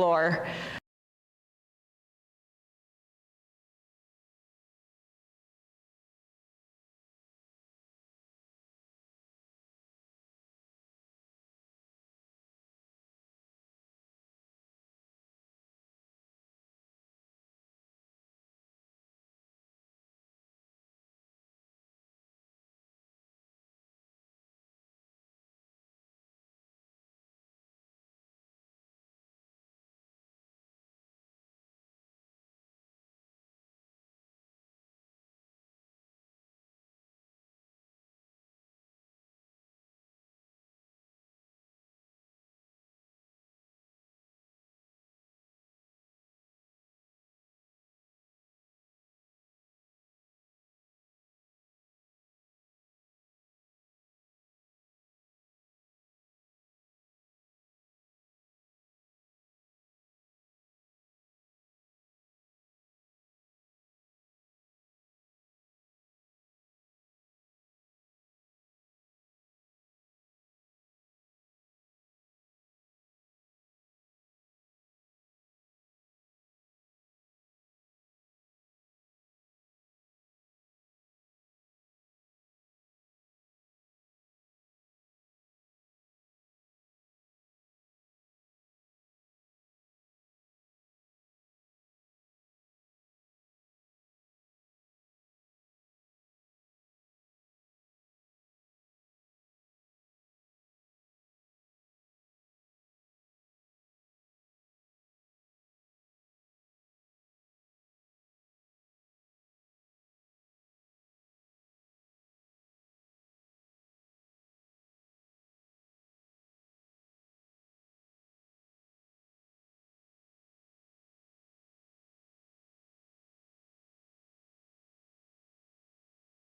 explore.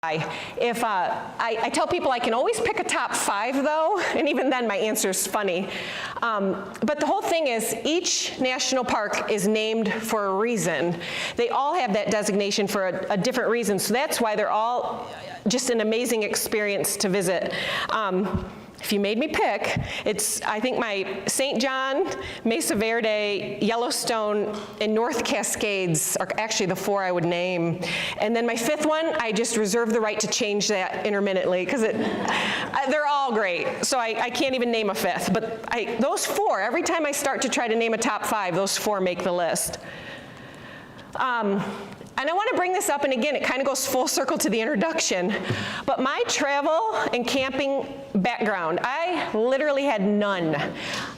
I tell people I can always pick a top 5 though, and even then my answer is funny. But the whole thing is each national park is named for a reason. They all have that designation for a different reason, so that's why they're all just an amazing experience to visit. If you made me pick, it's, I think, my St. John, Mesa Verde, Yellowstone, and North Cascades are actually the 4 I would name. And then my 5th one, I just reserve the right to change that intermittently, because they're all great. So I can't even name a 5th. But those 4, every time I start to try to name a top 5, those 4 make the list. And I want to bring this up, and again, it kind of goes full circle to the introduction, but my travel and camping background, I literally had none.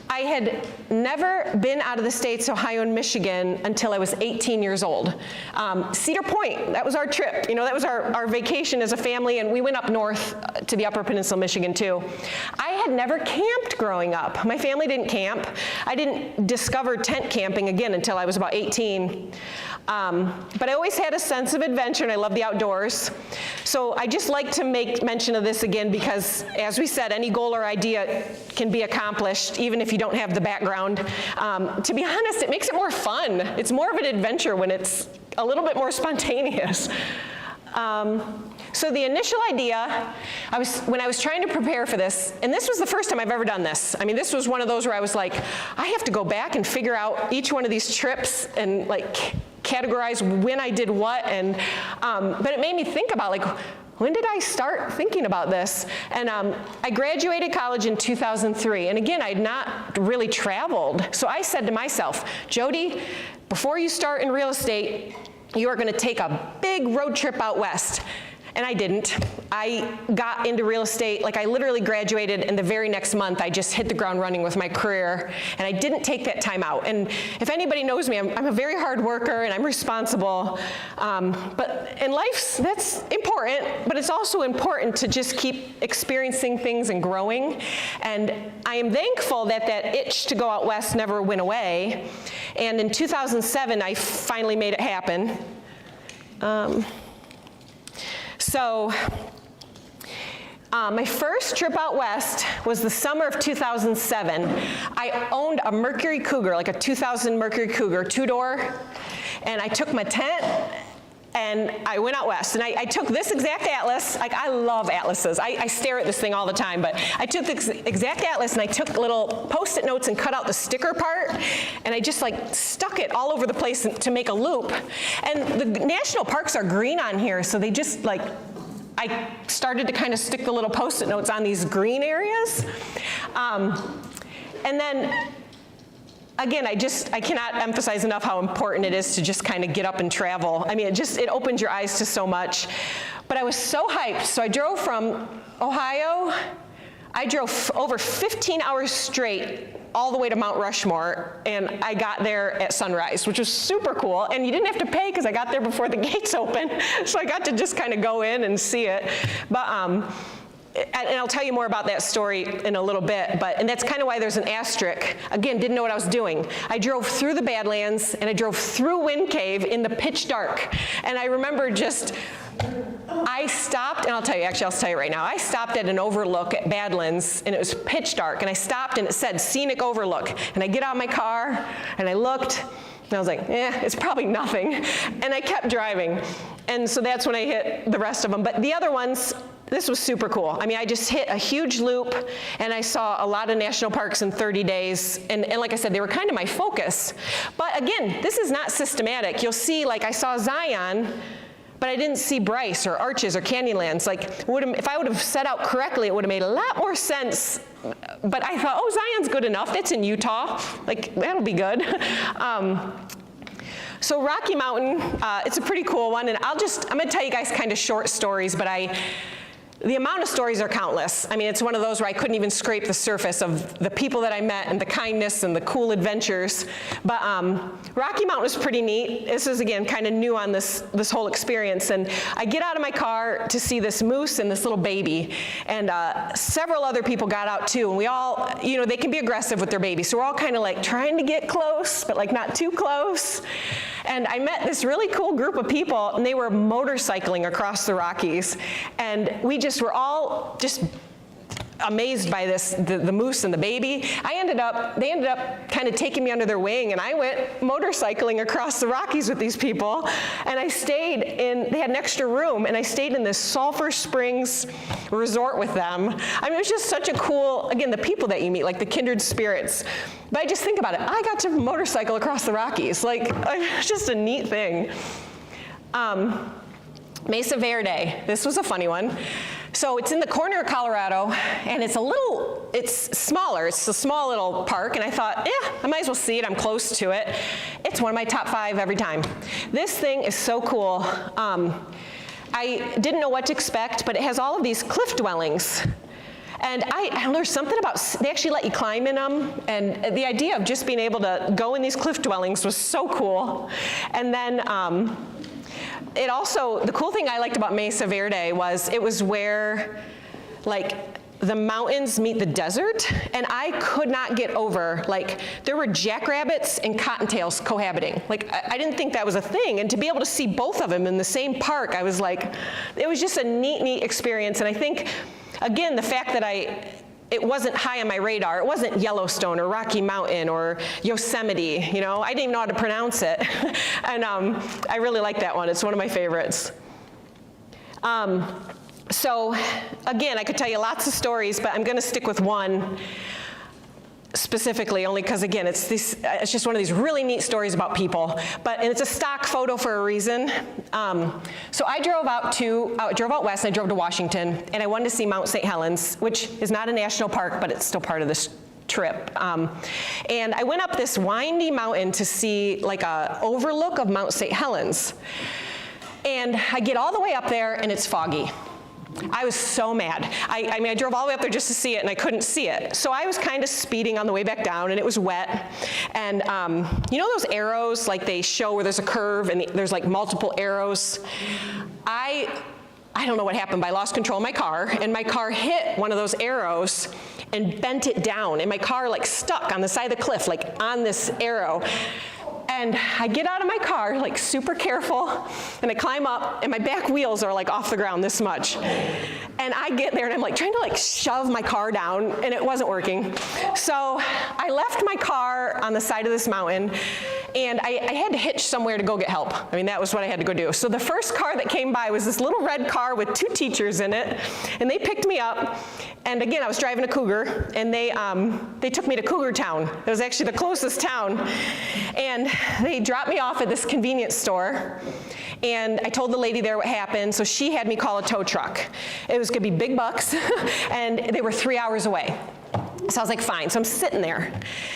I had never been out of the states, Ohio and Michigan, until I was 18 years old. Cedar Point, that was our trip. You know, that was our vacation as a family, and we went up north to the Upper Peninsula, Michigan, too. I had never camped growing up. My family didn't camp. I didn't discover tent camping again until I was about 18. But I always had a sense of adventure, and I love the outdoors. So I just like to make mention of this again because, as we said, any goal or idea can be accomplished, even if you don't have the background. To be honest, it makes it more fun. It's more of an adventure when it's a little bit more spontaneous. So the initial idea, when I was trying to prepare for this, and this was the first time I've ever done this. I mean, this was one of those where I was like, I have to go back and figure out each one of these trips and like categorize when I did what, and but it made me think about like, when did I start thinking about this? And I graduated college in 2003, and again, I had not really traveled. So I said to myself, Jodi, before you start in real estate, you are gonna take a big road trip out west. And I didn't. I got into real estate, like I literally graduated, and the very next month I just hit the ground running with my career, and I didn't take that time out. And if anybody knows me, I'm a very hard worker and I'm responsible, but in life that's important, but it's also important to just keep experiencing things and growing. And I am thankful that that itch to go out west never went away. And in 2007, I finally made it happen. So my first trip out west was the summer of 2007. I owned a Mercury Cougar, like a 2000 Mercury Cougar, 2-door, and I took my tent And I went out west, and I took this exact atlas. Like, I love atlases. I stare at this thing all the time, but I took this exact atlas, and I took little Post-it notes and cut out the sticker part, and I just like stuck it all over the place to make a loop. And the national parks are green on here, so they just like, I started to kind of stick the little Post-it notes on these green areas. And then, again, I cannot emphasize enough how important it is to just kind of get up and travel. I mean, it opens your eyes to so much. But I was so hyped, so I drove from Ohio. I drove over 15 hours straight all the way to Mount Rushmore, and I got there at sunrise, which was super cool. And you didn't have to pay because I got there before the gates opened, so I got to just kind of go in and see it. But and I'll tell you more about that story in a little bit, and that's kind of why there's an asterisk. Again, didn't know what I was doing. I drove through the Badlands, and I drove through Wind Cave in the pitch dark. And I remember I stopped, and I'll tell you right now, I stopped at an overlook at Badlands, and it was pitch dark, and I stopped, and it said scenic overlook. And I get out of my car, and I looked, and I was like, it's probably nothing. And I kept driving. And so that's when I hit the rest of them. But the other ones, this was super cool. I mean, I just hit a huge loop, and I saw a lot of national parks in 30 days. And like I said, they were kind of my focus. But again, this is not systematic. You'll see, like, I saw Zion, but I didn't see Bryce or Arches or Canyonlands. Like, if I would have set out correctly, it would have made a lot more sense. But I thought, oh, Zion's good enough. That's in Utah. Like, that'll be good. So Rocky Mountain, it's a pretty cool one. And I'm going to tell you guys kind of short stories, but the amount of stories are countless. I mean, it's one of those where I couldn't even scrape the surface of the people that I met and the kindness and the cool adventures. But Rocky Mountain was pretty neat. This is, again, kind of new on this whole experience. And I get out of my car to see this moose and this little baby. And several other people got out too. And we all, they can be aggressive with their babies. So we're all kind of like trying to get close, but like not too close. And I met this really cool group of people, and they were motorcycling across the Rockies. And we were all just amazed by the moose and the baby. They ended up kind of taking me under their wing, and I went motorcycling across the Rockies with these people. And they had an extra room, and I stayed in this Sulphur Springs resort with them. I mean, it was just such a cool, again, the people that you meet, like the kindred spirits. But I just think about it. I got to motorcycle across the Rockies. Like, it's just a neat thing. Mesa Verde, this was a funny one. So it's in the corner of Colorado, and it's smaller. It's a small little park, and I thought, I might as well see it. I'm close to it. It's one of my top 5 every time. This thing is so cool. I didn't know what to expect, but it has all of these cliff dwellings. And there's something about, they actually let you climb in them, and the idea of just being able to go in these cliff dwellings was so cool. And then, the cool thing I liked about Mesa Verde was it was where, like, the mountains meet the desert, and I could not get over, like, there were jackrabbits and cottontails cohabiting. Like, I didn't think that was a thing, and to be able to see both of them in the same park, I was like, it was just a neat experience. And I think, again, the fact that it wasn't high on my radar. It wasn't Yellowstone or Rocky Mountain or Yosemite, I didn't even know how to pronounce it. And I really like that one. It's one of my favorites. So again, I could tell you lots of stories, but I'm going to stick with one specifically, only because, again, it's just one of these really neat stories about people. And it's a stock photo for a reason. So I drove out west, and I drove to Washington, and I wanted to see Mount St. Helens, which is not a national park, but it's still part of this trip. And I went up this windy mountain to see like a overlook of Mount St. Helens. And I get all the way up there, and it's foggy. I was so mad. I mean, I drove all the way up there just to see it, and I couldn't see it. So I was kind of speeding on the way back down, and it was wet. And you know those arrows, like they show where there's a curve, and there's like multiple arrows? I don't know what happened, but I lost control of my car, and my car hit one of those arrows and bent it down, and my car like stuck on the side of the cliff, like on this arrow. And I get out of my car, like super careful, and I climb up, and my back wheels are like off the ground this much. And I get there, and I'm like trying to like shove my car down, and it wasn't working. So I left my car on the side of this mountain, and I had to hitch somewhere to go get help. I mean, that was what I had to go do. So the first car that came by was this little red car with 2 teachers in it, and they picked me up. And again, I was driving a Cougar, and they took me to Cougar Town. It was actually the closest town. And they dropped me off at this convenience store. And I told the lady there what happened, so she had me call a tow truck. It was gonna be big bucks, and they were 3 hours away. So I was like, fine. So I'm sitting there,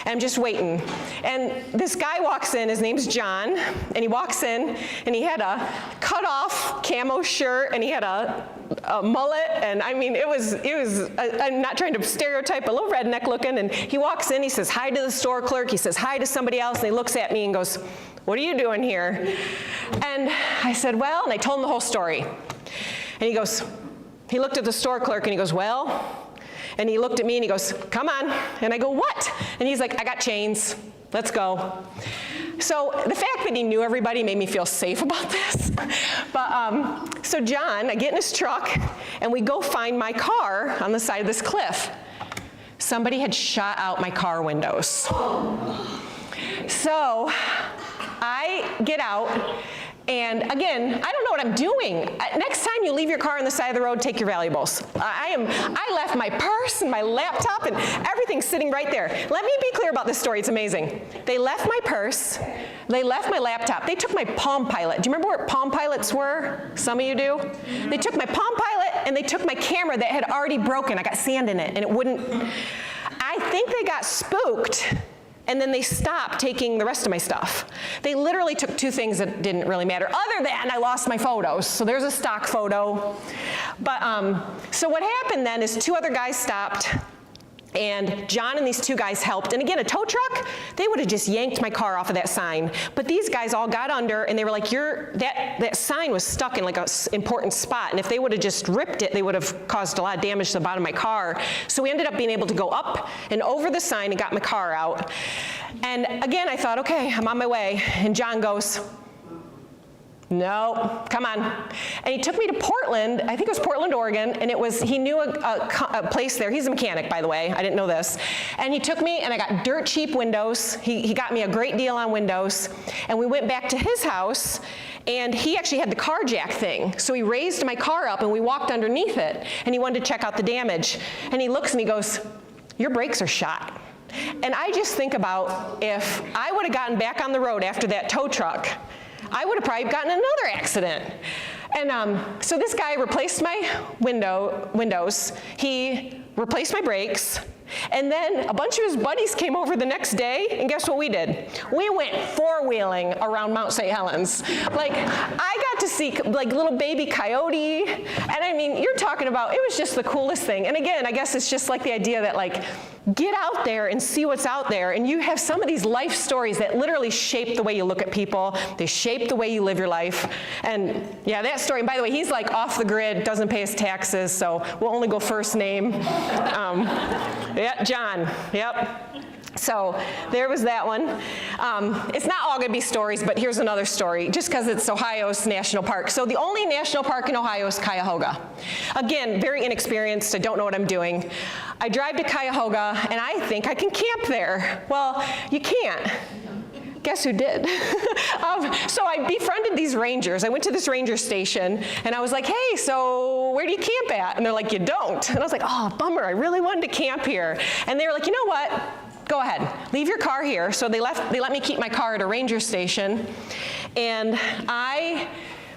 and I'm just waiting. And this guy walks in, his name's John, and he walks in, and he had a cut-off camo shirt, and he had a mullet, and I mean, it was I'm not trying to stereotype, a little redneck looking, and he walks in, he says hi to the store clerk, he says hi to somebody else, and he looks at me and goes, what are you doing here? And I said, well, and I told him the whole story. And he looked at the store clerk, and he goes, well, and he looked at me and he goes, come on. And I go, what? And he's like, I got chains. Let's go. So the fact that he knew everybody made me feel safe about this. But so John, I get in his truck, and we go find my car on the side of this cliff. Somebody had shot out my car windows. So I get out. And again, I don't know what I'm doing. Next time you leave your car on the side of the road, take your valuables. I left my purse and my laptop and everything sitting right there. Let me be clear about this story, it's amazing. They left my purse, they left my laptop, they took my Palm Pilot. Do you remember what Palm Pilots were? Some of you do? They took my Palm Pilot and they took my camera that had already broken. I got sand in it and it wouldn't. I think they got spooked. And then they stopped taking the rest of my stuff. They literally took 2 things that didn't really matter, other than I lost my photos. So there's a stock photo. But so what happened then is 2 other guys stopped, and John and these 2 guys helped. And again, a tow truck, they would have just yanked my car off of that sign. But these guys all got under, and they were like, that sign was stuck in like an important spot. And if they would have just ripped it, they would have caused a lot of damage to the bottom of my car. So we ended up being able to go up and over the sign and got my car out. And again, I thought, okay, I'm on my way. And John goes, no, come on. And he took me to Portland, I think it was Portland, Oregon, and he knew a place there. He's a mechanic, by the way, I didn't know this. And he took me, and I got dirt cheap windows. He got me a great deal on windows. And we went back to his house, and he actually had the car jack thing. So he raised my car up, and we walked underneath it, and he wanted to check out the damage. And he looks and he goes, your brakes are shot. And I just think about if I would have gotten back on the road after that tow truck, I would have probably gotten another accident. And so this guy replaced my windows. He replaced my brakes. And then a bunch of his buddies came over the next day, and guess what we did? We went 4-wheeling around Mount St. Helens. Like, I got to see like little baby coyote, and I mean, you're talking about, it was just the coolest thing. And again, I guess it's just like the idea that like, get out there and see what's out there, and you have some of these life stories that literally shape the way you look at people, they shape the way you live your life. And yeah, that story, and by the way, he's like off the grid, doesn't pay his taxes, so we'll only go first name. Yeah, John, yep. So there was that one. It's not all going to be stories, but here's another story, just because it's Ohio's national park. So the only national park in Ohio is Cuyahoga. Again, very inexperienced, I don't know what I'm doing. I drive to Cuyahoga, and I think I can camp there. Well, you can't. Guess who did? So I befriended these rangers. I went to this ranger station, and I was like, hey, so where do you camp at? And they're like, you don't. And I was like, oh, bummer, I really wanted to camp here. And they were like, you know what? Go ahead, leave your car here. So they let me keep my car at a ranger station, and I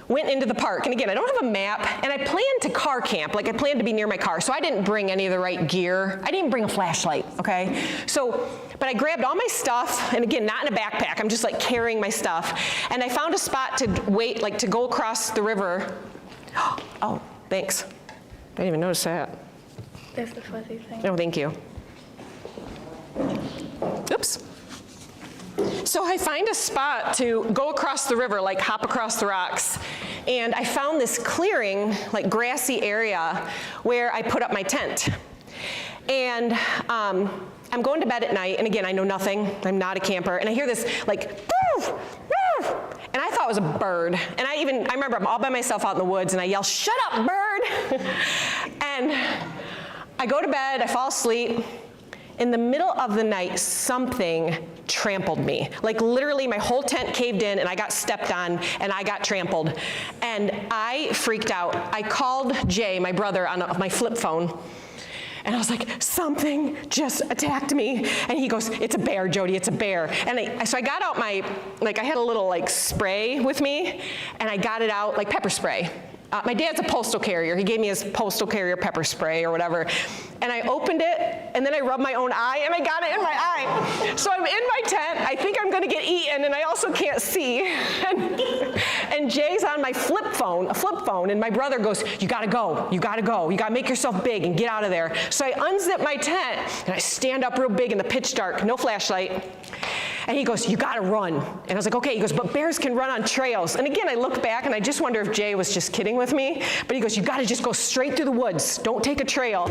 went into the park. And again, I don't have a map, and I planned to car camp, like I planned to be near my car, so I didn't bring any of the right gear. I didn't bring a flashlight, okay? So, but I grabbed all my stuff, and again, not in a backpack, I'm just like carrying my stuff, and I found a spot to wait, like to go across the river. Oh, thanks. I didn't even notice that. There's the fuzzy thing. No, thank you. Oops. So I find a spot to go across the river, like hop across the rocks. And I found this clearing, like grassy area, where I put up my tent. And I'm going to bed at night, and again, I know nothing. I'm not a camper, and I hear this like, woof, woof, and I thought it was a bird. And I remember I'm all by myself out in the woods, and I yell, "Shut up, bird!" And I go to bed, I fall asleep. In the middle of the night, something trampled me. Like literally my whole tent caved in and I got stepped on and I got trampled. And I freaked out. I called Jay, my brother, on my flip phone. And I was like, something just attacked me. And he goes, "It's a bear, Jodi, it's a bear." And so I got out I had a little spray with me, and I got it out, like pepper spray. My dad's a postal carrier. He gave me his postal carrier pepper spray or whatever. And I opened it, and then I rubbed my own eye, and I got it in my eye. So I'm in my tent. I think I'm going to get eaten, and I also can't see. And Jay's on my a flip phone, and my brother goes, "You got to go. You got to go. You got to make yourself big and get out of there." So I unzip my tent, and I stand up real big in the pitch dark, no flashlight. And he goes, "You gotta run." And I was like, "Okay." He goes, "But bears can run on trails." And again, I look back and I just wonder if Jay was just kidding with me. But he goes, "You gotta just go straight through the woods. Don't take a trail."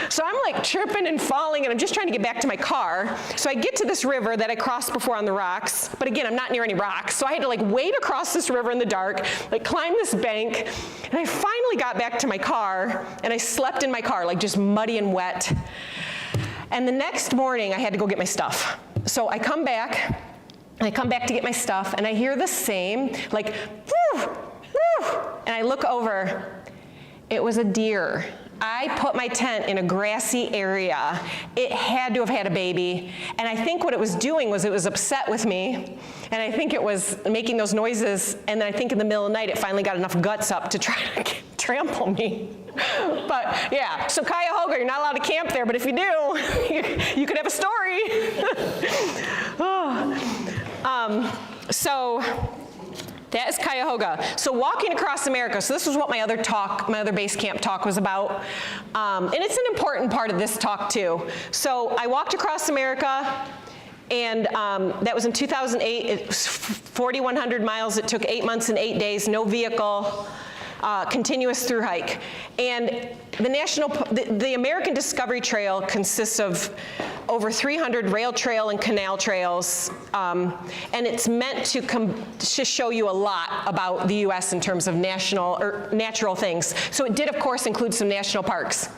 So I'm like tripping and falling, and I'm just trying to get back to my car. So I get to this river that I crossed before on the rocks. But again, I'm not near any rocks. So I had to wade across this river in the dark, climb this bank. And I finally got back to my car, and I slept in my car, just muddy and wet. And the next morning, I had to go get my stuff. So I come back to get my stuff, and I hear the same, woo, woo, and I look over. It was a deer. I put my tent in a grassy area. It had to have had a baby, and I think what it was doing was it was upset with me, and I think it was making those noises, and then I think in the middle of the night it finally got enough guts up to try to trample me. But yeah, so Cuyahoga, you're not allowed to camp there, but if you do, you could have a story. So that is Cuyahoga. So walking across America, so this was what my other base camp talk was about. And it's an important part of this talk too. So I walked across America, and that was in 2008. It was 4,100 miles. It took 8 months and 8 days, no vehicle. Continuous through hike. And the American Discovery Trail consists of over 300 rail trail and canal trails, and it's meant to show you a lot about the U.S. in terms of natural things. So it did, of course, include some national parks.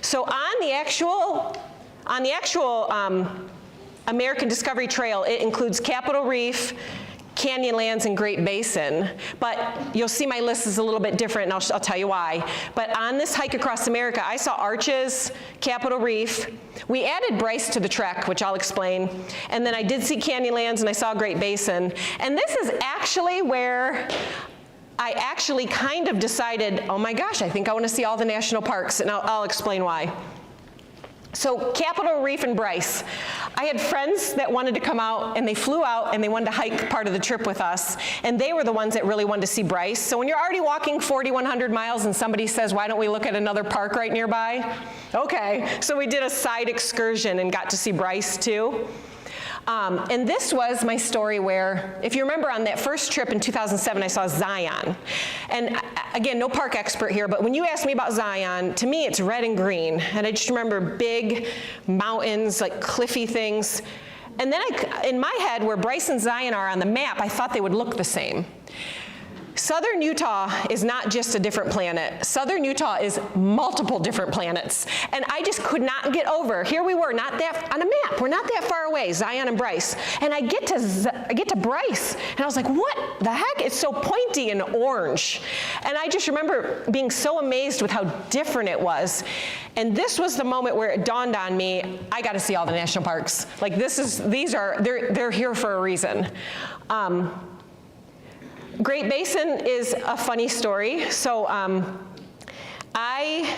So on the actual American Discovery Trail, it includes Capitol Reef, Canyonlands, and Great Basin, but you'll see my list is a little bit different, and I'll tell you why. But on this hike across America, I saw Arches, Capitol Reef. We added Bryce to the trek, which I'll explain, and then I did see Canyonlands, and I saw Great Basin. And this is actually where I actually kind of decided, oh my gosh, I think I want to see all the national parks, and I'll explain why. So Capitol Reef and Bryce. I had friends that wanted to come out, and they flew out, and they wanted to hike part of the trip with us, and they were the ones that really wanted to see Bryce. So when you're already walking 4,100 miles and somebody says, "Why don't we look at another park right nearby?" Okay, so we did a side excursion and got to see Bryce too. And this was my story where, if you remember on that first trip in 2007, I saw Zion. And again, no park expert here, but when you ask me about Zion, to me it's red and green. And I just remember big mountains, cliffy things. And then in my head, where Bryce and Zion are on the map, I thought they would look the same. Southern Utah is not just a different planet. Southern Utah is multiple different planets. And I just could not get over. Here we were, not that on a map. We're not that far away, Zion and Bryce. And I get to Bryce, and I was like, what the heck? It's so pointy and orange. And I just remember being so amazed with how different it was. And this was the moment where it dawned on me, I got to see all the national parks. They're here for a reason. Great Basin is a funny story. So I,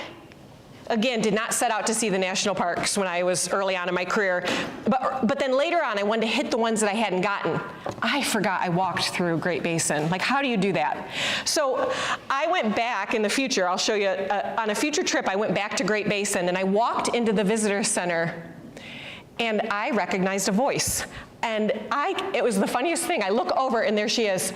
again, did not set out to see the national parks when I was early on in my career. But then later on, I wanted to hit the ones that I hadn't gotten. I forgot I walked through Great Basin. How do you do that? So I went back in the future. I'll show you. On a future trip, I went back to Great Basin, and I walked into the visitor center, and I recognized a voice. And it was the funniest thing. I look over, and there she is.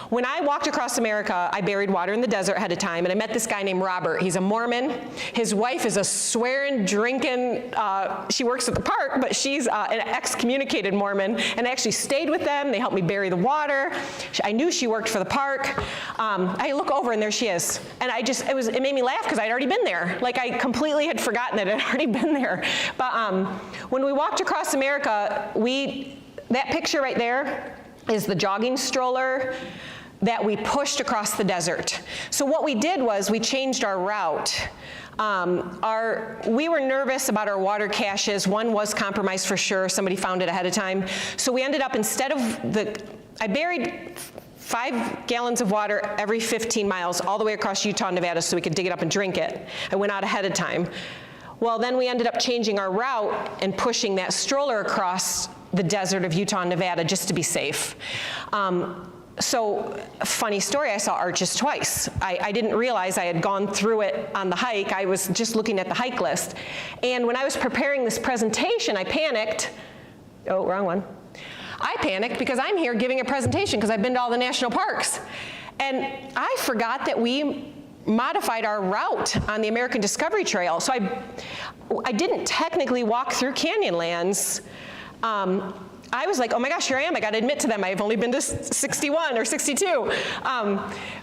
When I walked across America, I buried water in the desert ahead of time, and I met this guy named Robert. He's a Mormon. His wife is a swearing, drinking, she works at the park, but she's an excommunicated Mormon, and I actually stayed with them. They helped me bury the water. I knew she worked for the park. I look over, and there she is. And it made me laugh because I'd already been there. Like, I completely had forgotten that I'd already been there. But when we walked across America, that picture right there is the jogging stroller that we pushed across the desert. So what we did was we changed our route. We were nervous about our water caches. One was compromised for sure. Somebody found it ahead of time. So we ended up, I buried 5 gallons of water every 15 miles all the way across Utah and Nevada so we could dig it up and drink it. I went out ahead of time. Well, then we ended up changing our route and pushing that stroller across the desert of Utah and Nevada just to be safe. So, funny story, I saw arches twice. I didn't realize I had gone through it on the hike. I was just looking at the hike list. And when I was preparing this presentation, I panicked. Oh, wrong one. I panicked because I'm here giving a presentation because I've been to all the national parks. And I forgot that we modified our route on the American Discovery Trail. So I didn't technically walk through Canyonlands. I was like, oh my gosh, here I am. I got to admit to them, I've only been to 61 or 62.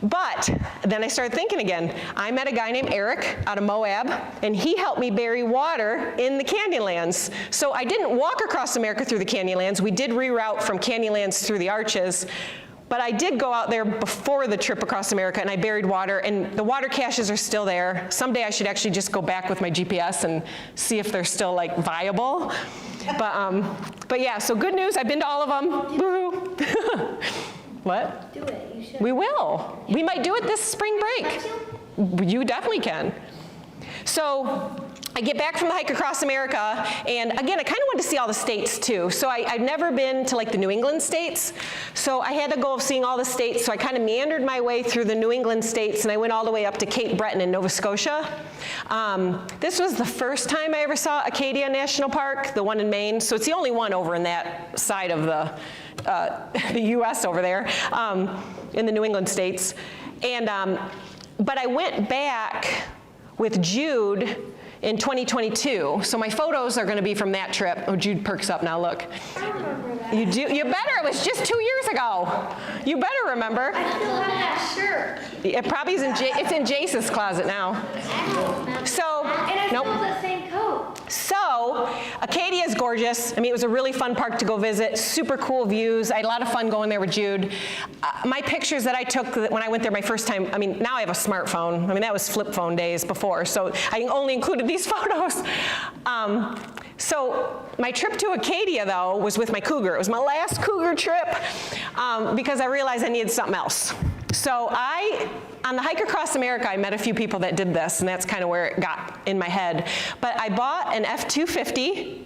But then I started thinking again. I met a guy named Eric out of Moab, and he helped me bury water in the Canyonlands. So I didn't walk across America through the Canyonlands. We did reroute from Canyonlands through the arches. But I did go out there before the trip across America, and I buried water, and the water caches are still there. Someday I should actually just go back with my GPS and see if they're still like viable. But yeah, so good news, I've been to all of them. Woo-hoo. What? Do it, you should. We will. We might do it this spring break. You definitely can. So I get back from the hike across America, and again, I kind of wanted to see all the states too. So I'd never been to like the New England states, so I had the goal of seeing all the states, so I kind of meandered my way through the New England states, and I went all the way up to Cape Breton in Nova Scotia. This was the first time I ever saw Acadia National Park, the one in Maine, so it's the only one over in that side of the U.S. over there, in the New England states. And, but I went back with Jude in 2022. So my photos are going to be from that trip. Oh, Jude perks up now, look. I remember that. You do? You better. It was just 2 years ago. You better remember. I still have that shirt. It probably is it's in Jace's closet now. So, And I still nope. have the same coat. So, Acadia is gorgeous. I mean, it was a really fun park to go visit. Super cool views. I had a lot of fun going there with Jude. My pictures that I took when I went there my first time, I mean, now I have a smartphone. I mean, that was flip phone days before, so I only included these photos. So my trip to Acadia, though, was with my cougar. It was my last cougar trip because I realized I needed something else. So on the hike across America, I met a few people that did this, and that's kind of where it got in my head. But I bought an F-250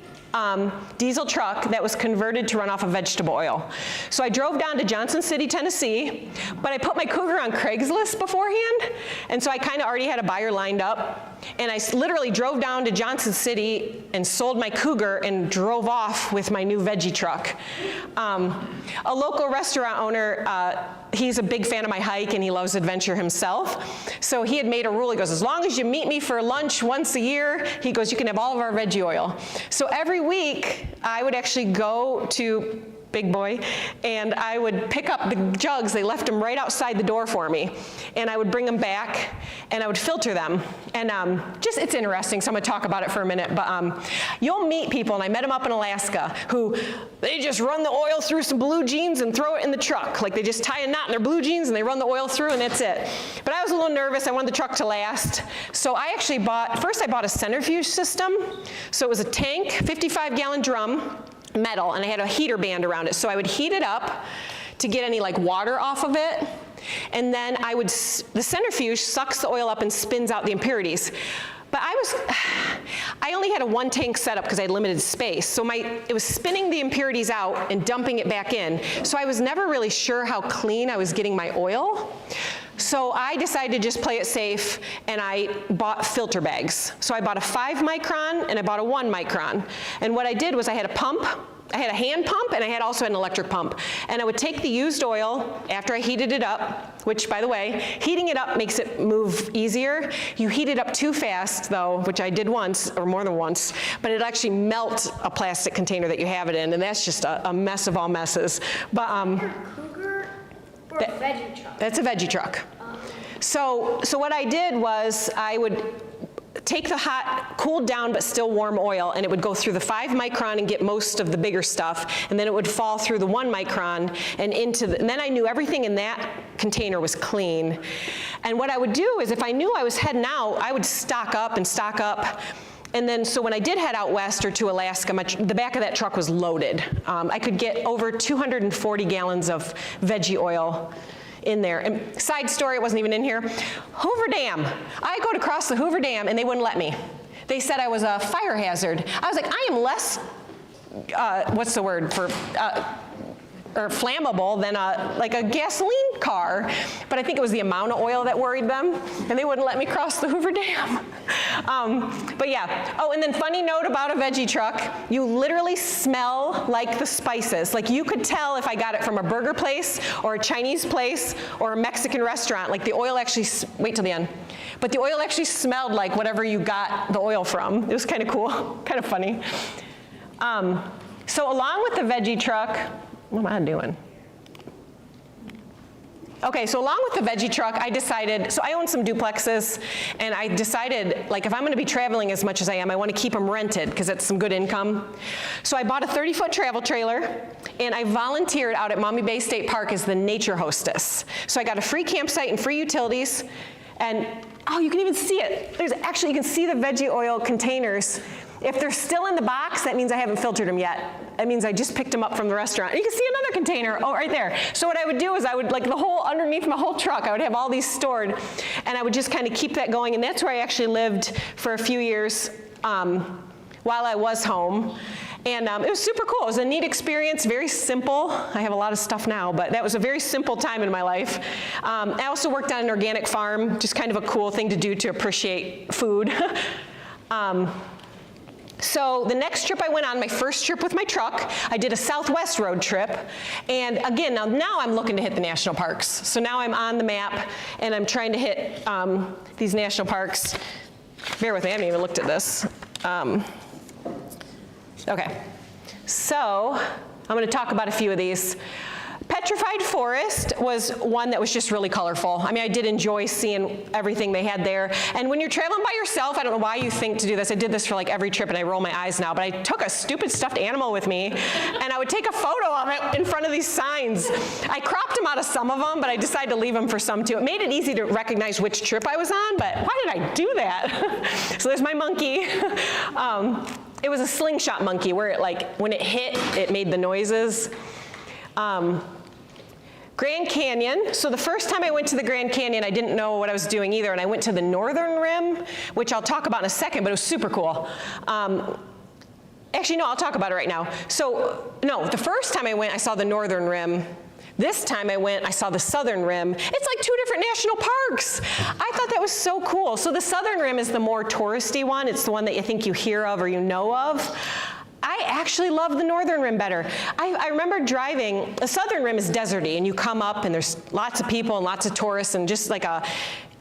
diesel truck that was converted to run off of vegetable oil. So I drove down to Johnson City, Tennessee, but I put my cougar on Craigslist beforehand, and so I kind of already had a buyer lined up. And I literally drove down to Johnson City and sold my cougar and drove off with my new veggie truck. A local restaurant owner, he's a big fan of my hike and he loves adventure himself. So he had made a rule. He goes, as long as you meet me for lunch once a year, he goes, you can have all of our veggie oil. So every week I would actually go to Big Boy, and I would pick up the jugs. They left them right outside the door for me, and I would bring them back, and I would filter them. And it's interesting, so I'm going to talk about it for a minute, but you'll meet people, and I met them up in Alaska, who they just run the oil through some blue jeans and throw it in the truck. Like, they just tie a knot in their blue jeans, and they run the oil through, and that's it. But I was a little nervous. I wanted the truck to last. So I actually first I bought a centrifuge system. So it was a tank, 55-gallon drum, metal, and I had a heater band around it. So I would heat it up to get any like water off of it, and then the centrifuge sucks the oil up and spins out the impurities. But I only had a one tank setup because I had limited space. So it was spinning the impurities out and dumping it back in. So I was never really sure how clean I was getting my oil. So I decided to just play it safe, and I bought filter bags. So I bought a 5 micron and I bought a 1 micron. And what I did was I had a pump I had a hand pump and I had also an electric pump. And I would take the used oil after I heated it up, which, by the way, heating it up makes it move easier. You heat it up too fast, though, which I did once, or more than once, but it actually melts a plastic container that you have it in, and that's just a mess of all messes. But Cougar or veggie truck? That's a veggie truck. So what I did was I would take the hot, cooled down but still warm oil, and it would go through the 5 micron and get most of the bigger stuff, and then it would fall through the 1 micron and into the, and then I knew everything in that container was clean. And what I would do is if I knew I was heading out, I would stock up. And then, so when I did head out west or to Alaska, the back of that truck was loaded. I could get over 240 gallons of veggie oil in there. And side story, it wasn't even in here. Hoover Dam. I go to cross the Hoover Dam and they wouldn't let me. They said I was a fire hazard. I was like, I am less, what's the word for, or flammable than like a gasoline car. But I think it was the amount of oil that worried them, and they wouldn't let me cross the Hoover Dam. But yeah, oh, and then funny note about a veggie truck, you literally smell like the spices. Like you could tell if I got it from a burger place or a Chinese place or a Mexican restaurant, like the oil actually, wait till the end, but the oil actually smelled like whatever you got the oil from. It was kind of cool, kind of funny. So along with the veggie truck, what am I doing? Okay, so along with the veggie truck, I decided, so I own some duplexes, and I decided, like, if I'm gonna be traveling as much as I am, I wanna keep them rented, because it's some good income. So I bought a 30-foot travel trailer, and I volunteered out at Maumee Bay State Park as the nature hostess. So I got a free campsite and free utilities, and, oh, you can even see it. There's actually, you can see the veggie oil containers. If they're still in the box, that means I haven't filtered them yet. That means I just picked them up from the restaurant. You can see another container, oh, right there. So what I would do is I would, like the whole, underneath my whole truck, I would have all these stored, and I would just kind of keep that going, and that's where I actually lived for a few years while I was home. And it was super cool. It was a neat experience, very simple. I have a lot of stuff now, but that was a very simple time in my life. I also worked on an organic farm, just kind of a cool thing to do to appreciate food. So the next trip I went on, my first trip with my truck, I did a Southwest road trip. And again, now I'm looking to hit the national parks. So now I'm on the map, and I'm trying to hit these national parks. Bear with me, I haven't even looked at this. Okay, so I'm gonna talk about a few of these. Petrified Forest was one that was just really colorful. I mean, I did enjoy seeing everything they had there. And when you're traveling by yourself, I don't know why you think to do this. I did this for like every trip, and I roll my eyes now, but I took a stupid stuffed animal with me, and I would take a photo of it in front of these signs. I cropped them out of some of them, but I decided to leave them for some too. It made it easy to recognize which trip I was on, but why did I do that? So there's my monkey. It was a slingshot monkey where it, like, when it hit, it made the noises. Grand Canyon. So the first time I went to the Grand Canyon, I didn't know what I was doing either, and I went to the northern rim, which I'll talk about in a second, but it was super cool. Actually, no, I'll talk about it right now. So, no, the first time I went, I saw the northern rim. This time I went, I saw the southern rim. It's like 2 different national parks. I thought that was so cool. So the southern rim is the more touristy one. It's the one that you think you hear of or you know of. I actually love the northern rim better. I remember driving, the southern rim is deserty, and you come up and there's lots of people and lots of tourists and just like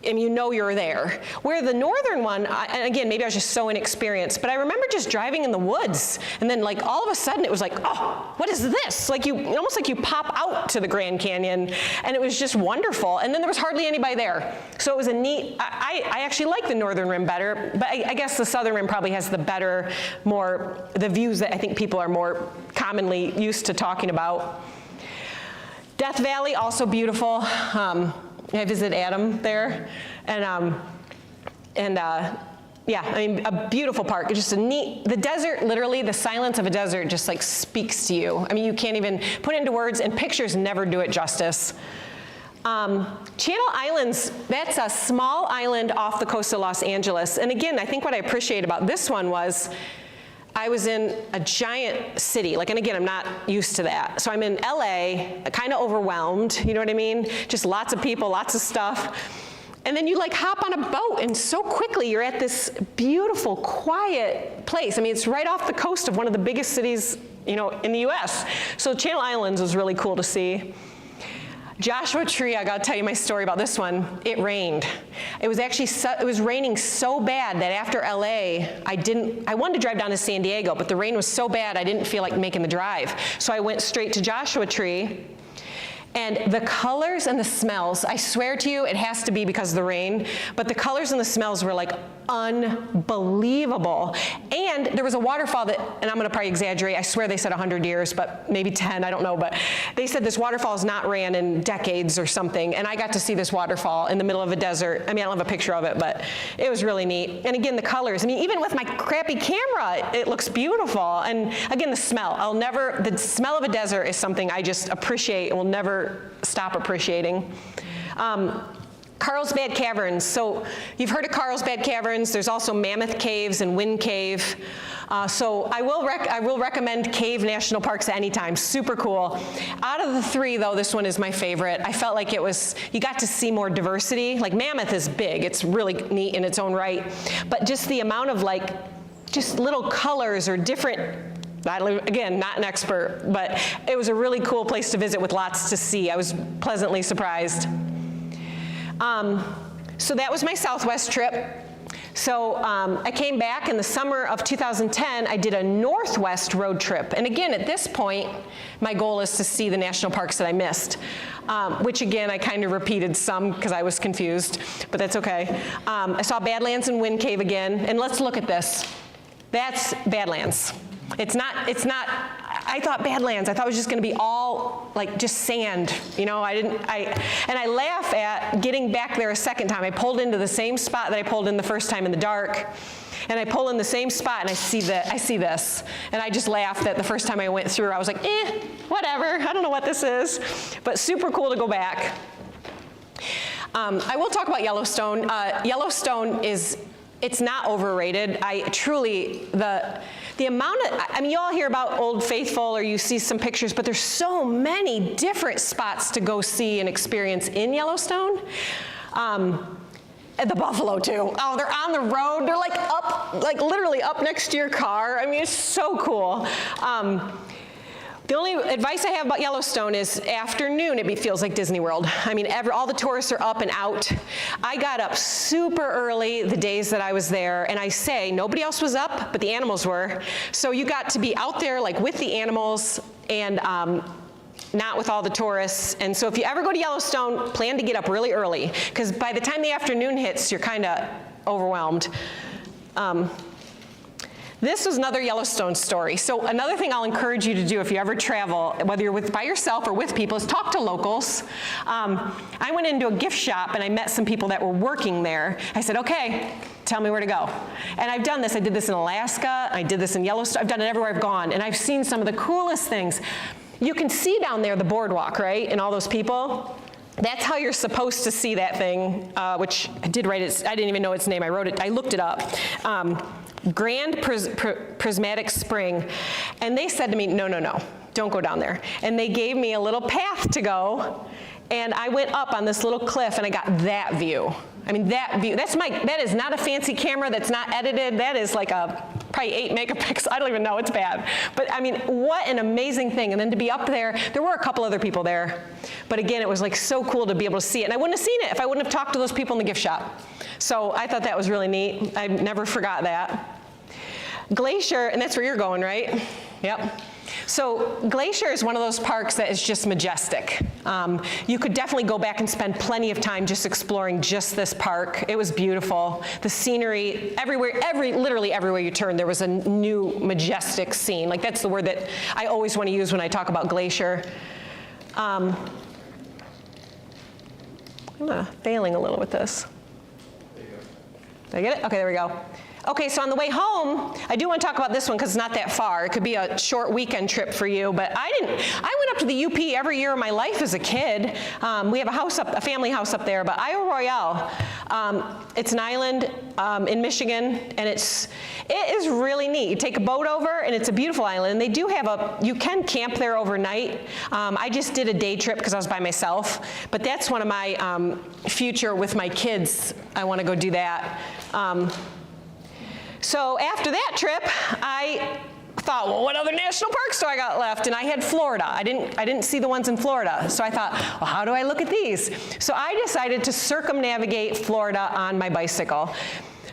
and you know you're there. Where the northern one, and again, maybe I was just so inexperienced, but I remember just driving in the woods, and then like all of a sudden it was like, oh, what is this? Like almost like you pop out to the Grand Canyon, and it was just wonderful. And then there was hardly anybody there. So it was a neat, I actually like the northern rim better, but I guess the southern rim probably has the better, the views that I think people are more commonly used to talking about. Death Valley, also beautiful. I visited Adam there, and yeah, I mean, a beautiful park. It's just a neat, the desert, literally, the silence of a desert just like speaks to you. I mean, you can't even put it into words, and pictures never do it justice. Channel Islands, that's a small island off the coast of Los Angeles. And again, I think what I appreciate about this one was, I was in a giant city, and again, I'm not used to that. So I'm in LA, kind of overwhelmed, you know what I mean? Just lots of people, lots of stuff. And then you like hop on a boat, and so quickly you're at this beautiful, quiet place. I mean, it's right off the coast of one of the biggest cities, you know, in the US. So Channel Islands was really cool to see. Joshua Tree, I gotta tell you my story about this one. It rained. It was actually, it was raining so bad that after LA, I wanted to drive down to San Diego, but the rain was so bad I didn't feel like making the drive. So I went straight to Joshua Tree. And the colors and the smells, I swear to you, it has to be because of the rain, but the colors and the smells were like unbelievable. And there was a waterfall that, and I'm gonna probably exaggerate, I swear they said 100 years, but maybe 10, I don't know, but they said this waterfall has not ran in decades or something, and I got to see this waterfall in the middle of a desert. I mean, I don't have a picture of it, but it was really neat. And again, the colors, I mean, even with my crappy camera, it looks beautiful. And again, the smell, the smell of a desert is something I just appreciate and will never stop appreciating. Carlsbad Caverns. So you've heard of Carlsbad Caverns. There's also Mammoth Caves and Wind Cave. So I will recommend Cave National Parks at any time. Super cool. Out of the three, though, this one is my favorite. I felt like you got to see more diversity. Like Mammoth is big. It's really neat in its own right. But just the amount of just little colors or different, again, not an expert, but it was a really cool place to visit with lots to see. I was pleasantly surprised. So that was my Southwest trip. So I came back in the summer of 2010. I did a Northwest road trip. And again, at this point, my goal is to see the national parks that I missed, which again, I kind of repeated some because I was confused, but that's okay. I saw Badlands and Wind Cave again. And let's look at this. That's Badlands. It's not, I thought Badlands, I thought it was just gonna be all like just sand, you know, and I laugh at getting back there a second time. I pulled into the same spot that I pulled in the first time in the dark, and I pull in the same spot and I see this. And I just laughed that the first time I went through, I was like, whatever, I don't know what this is, but super cool to go back. I will talk about Yellowstone. Yellowstone it's not overrated. The amount of, I mean, you all hear about Old Faithful or you see some pictures, but there's so many different spots to go see and experience in Yellowstone. The buffalo too. Oh, they're on the road. They're like literally up next to your car. I mean, it's so cool. The only advice I have about Yellowstone is afternoon, it feels like Disney World. I mean, all the tourists are up and out. I got up super early the days that I was there, and I say nobody else was up, but the animals were. So you got to be out there like with the animals and not with all the tourists. And so if you ever go to Yellowstone, plan to get up really early, because by the time the afternoon hits, you're kind of overwhelmed. This was another Yellowstone story. So another thing I'll encourage you to do if you ever travel, whether you're by yourself or with people, is talk to locals. I went into a gift shop and I met some people that were working there. I said, okay, tell me where to go. And I've done this. I did this in Alaska. I did this in Yellowstone. I've done it everywhere I've gone. And I've seen some of the coolest things. You can see down there the boardwalk, right? And all those people. That's how you're supposed to see that thing, which I did write it. I didn't even know its name. I wrote it. I looked it up. Grand Prismatic Spring. And they said to me, no, don't go down there. And they gave me a little path to go. And I went up on this little cliff and I got that view. I mean, that view, that is not a fancy camera, that's not edited. That is like probably 8 megapixels. I don't even know, it's bad. But I mean, what an amazing thing. And then to be up there, there were a couple other people there. But again, it was like so cool to be able to see it. And I wouldn't have seen it if I wouldn't have talked to those people in the gift shop. So I thought that was really neat. I never forgot that. Glacier, and that's where you're going, right? Yep. So Glacier is one of those parks that is just majestic. You could definitely go back and spend plenty of time just exploring just this park. It was beautiful. The scenery, everywhere, literally everywhere you turn, there was a new majestic scene. Like that's the word that I always want to use when I talk about Glacier. I'm failing a little with this. Did I get it? Okay, there we go. Okay, so on the way home, I do want to talk about this one because it's not that far. It could be a short weekend trip for you, but I went up to the UP every year of my life as a kid. We have a family house up there, but Isle Royale, It's an island in Michigan, and it is really neat. You take a boat over, and it's a beautiful island. And they do have you can camp there overnight. I just did a day trip because I was by myself, but that's one of my future with my kids. I want to go do that. So after that trip, I thought, well, what other national parks do I got left? And I had Florida. I didn't see the ones in Florida. So I thought, well, how do I look at these? So I decided to circumnavigate Florida on my bicycle.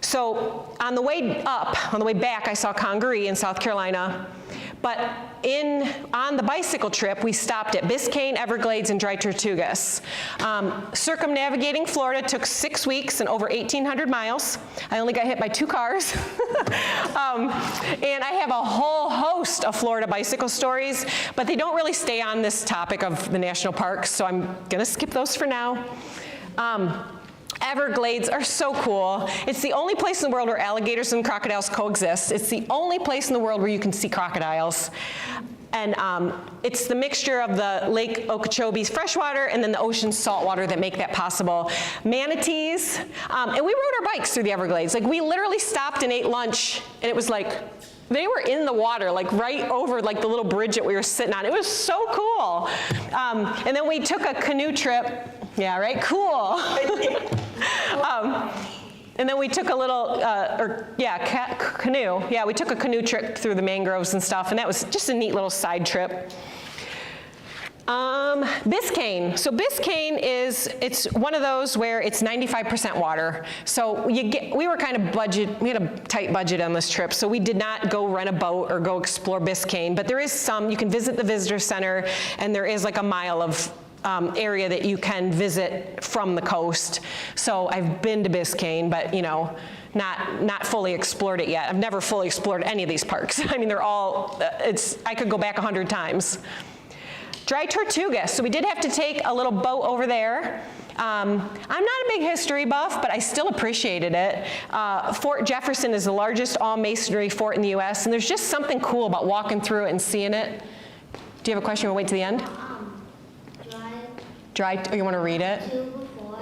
So on the way back, I saw Congaree in South Carolina. But on the bicycle trip, we stopped at Biscayne, Everglades, and Dry Tortugas. Circumnavigating Florida took 6 weeks and over 1,800 miles. I only got hit by 2 cars. And I have a whole host of Florida bicycle stories, but they don't really stay on this topic of the national parks, so I'm gonna skip those for now. Everglades are so cool. It's the only place in the world where alligators and crocodiles coexist. It's the only place in the world where you can see crocodiles. And it's the mixture of the Lake Okeechobee's freshwater and then the ocean's saltwater that make that possible. Manatees, and we rode our bikes through the Everglades. Like, we literally stopped and ate lunch, and it was like, they were in the water, like right over like the little bridge that we were sitting on. It was so cool. And then we took a canoe trip. Yeah, right, cool. And then we took a little, canoe. Yeah, we took a canoe trip through the mangroves and stuff, and that was just a neat little side trip. Biscayne. So Biscayne it's one of those where it's 95% water. So we were kind of we had a tight budget on this trip, so we did not go rent a boat or go explore Biscayne, but there is you can visit the visitor center, and there is like a mile of area that you can visit from the coast. So I've been to Biscayne, but not fully explored it yet. I've never fully explored any of these parks. I mean, they're all, I could go back 100 times. Dry Tortugas, so we did have to take a little boat over there. I'm not a big history buff, but I still appreciated it. Fort Jefferson is the largest all-masonry fort in the US, and there's just something cool about walking through it and seeing it. Do you have a question? We'll wait to the end. You want to read it? Before,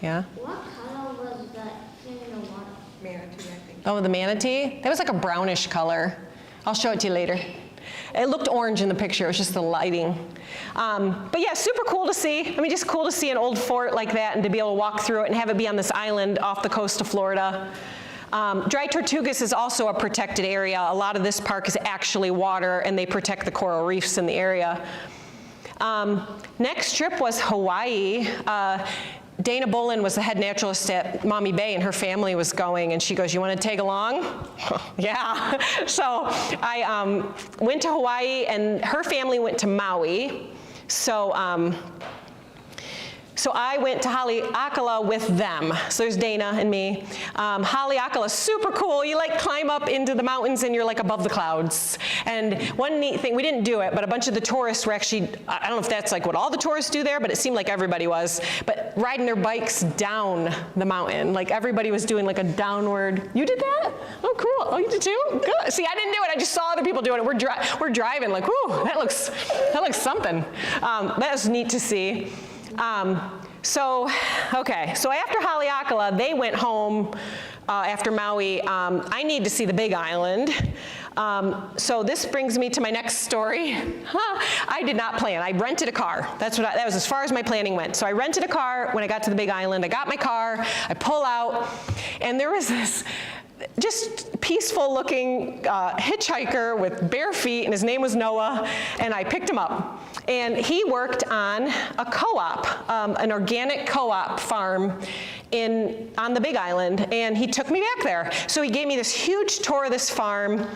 yeah? what color was that thing in the water? Manatee, I think. Oh, the manatee? That was like a brownish color. I'll show it to you later. It looked orange in the picture. It was just the lighting. But yeah, super cool to see. I mean, just cool to see an old fort like that and to be able to walk through it and have it be on this island off the coast of Florida. Dry Tortugas is also a protected area. A lot of this park is actually water, and they protect the coral reefs in the area. Next trip was Hawaii. Dana Bolin was the head naturalist at Maumee Bay, and her family was going, and she goes, "You want to tag along?" Yeah. So I went to Hawaii, and her family went to Maui. So I went to Haleakala with them. So there's Dana and me. Haleakala is super cool. You like climb up into the mountains and you're like above the clouds. And one neat thing, we didn't do it, but a bunch of the tourists were actually, I don't know if that's like what all the tourists do there, but it seemed like everybody was, but riding their bikes down the mountain. Like everybody was doing like a downward. You did that? Oh, cool. Oh, you did too? Good. See, I didn't do it. I just saw other people doing it. We're driving like, whoo, that looks something. That was neat to see. So after Haleakala, they went home after Maui. I need to see the Big Island. So this brings me to my next story. I did not plan. I rented a car. That was as far as my planning went. So I rented a car when I got to the Big Island. I got my car, I pull out, and there was this just peaceful looking hitchhiker with bare feet, and his name was Noah, and I picked him up. And he worked on a co-op, an organic co-op farm on the Big Island, and he took me back there. So he gave me this huge tour of this farm.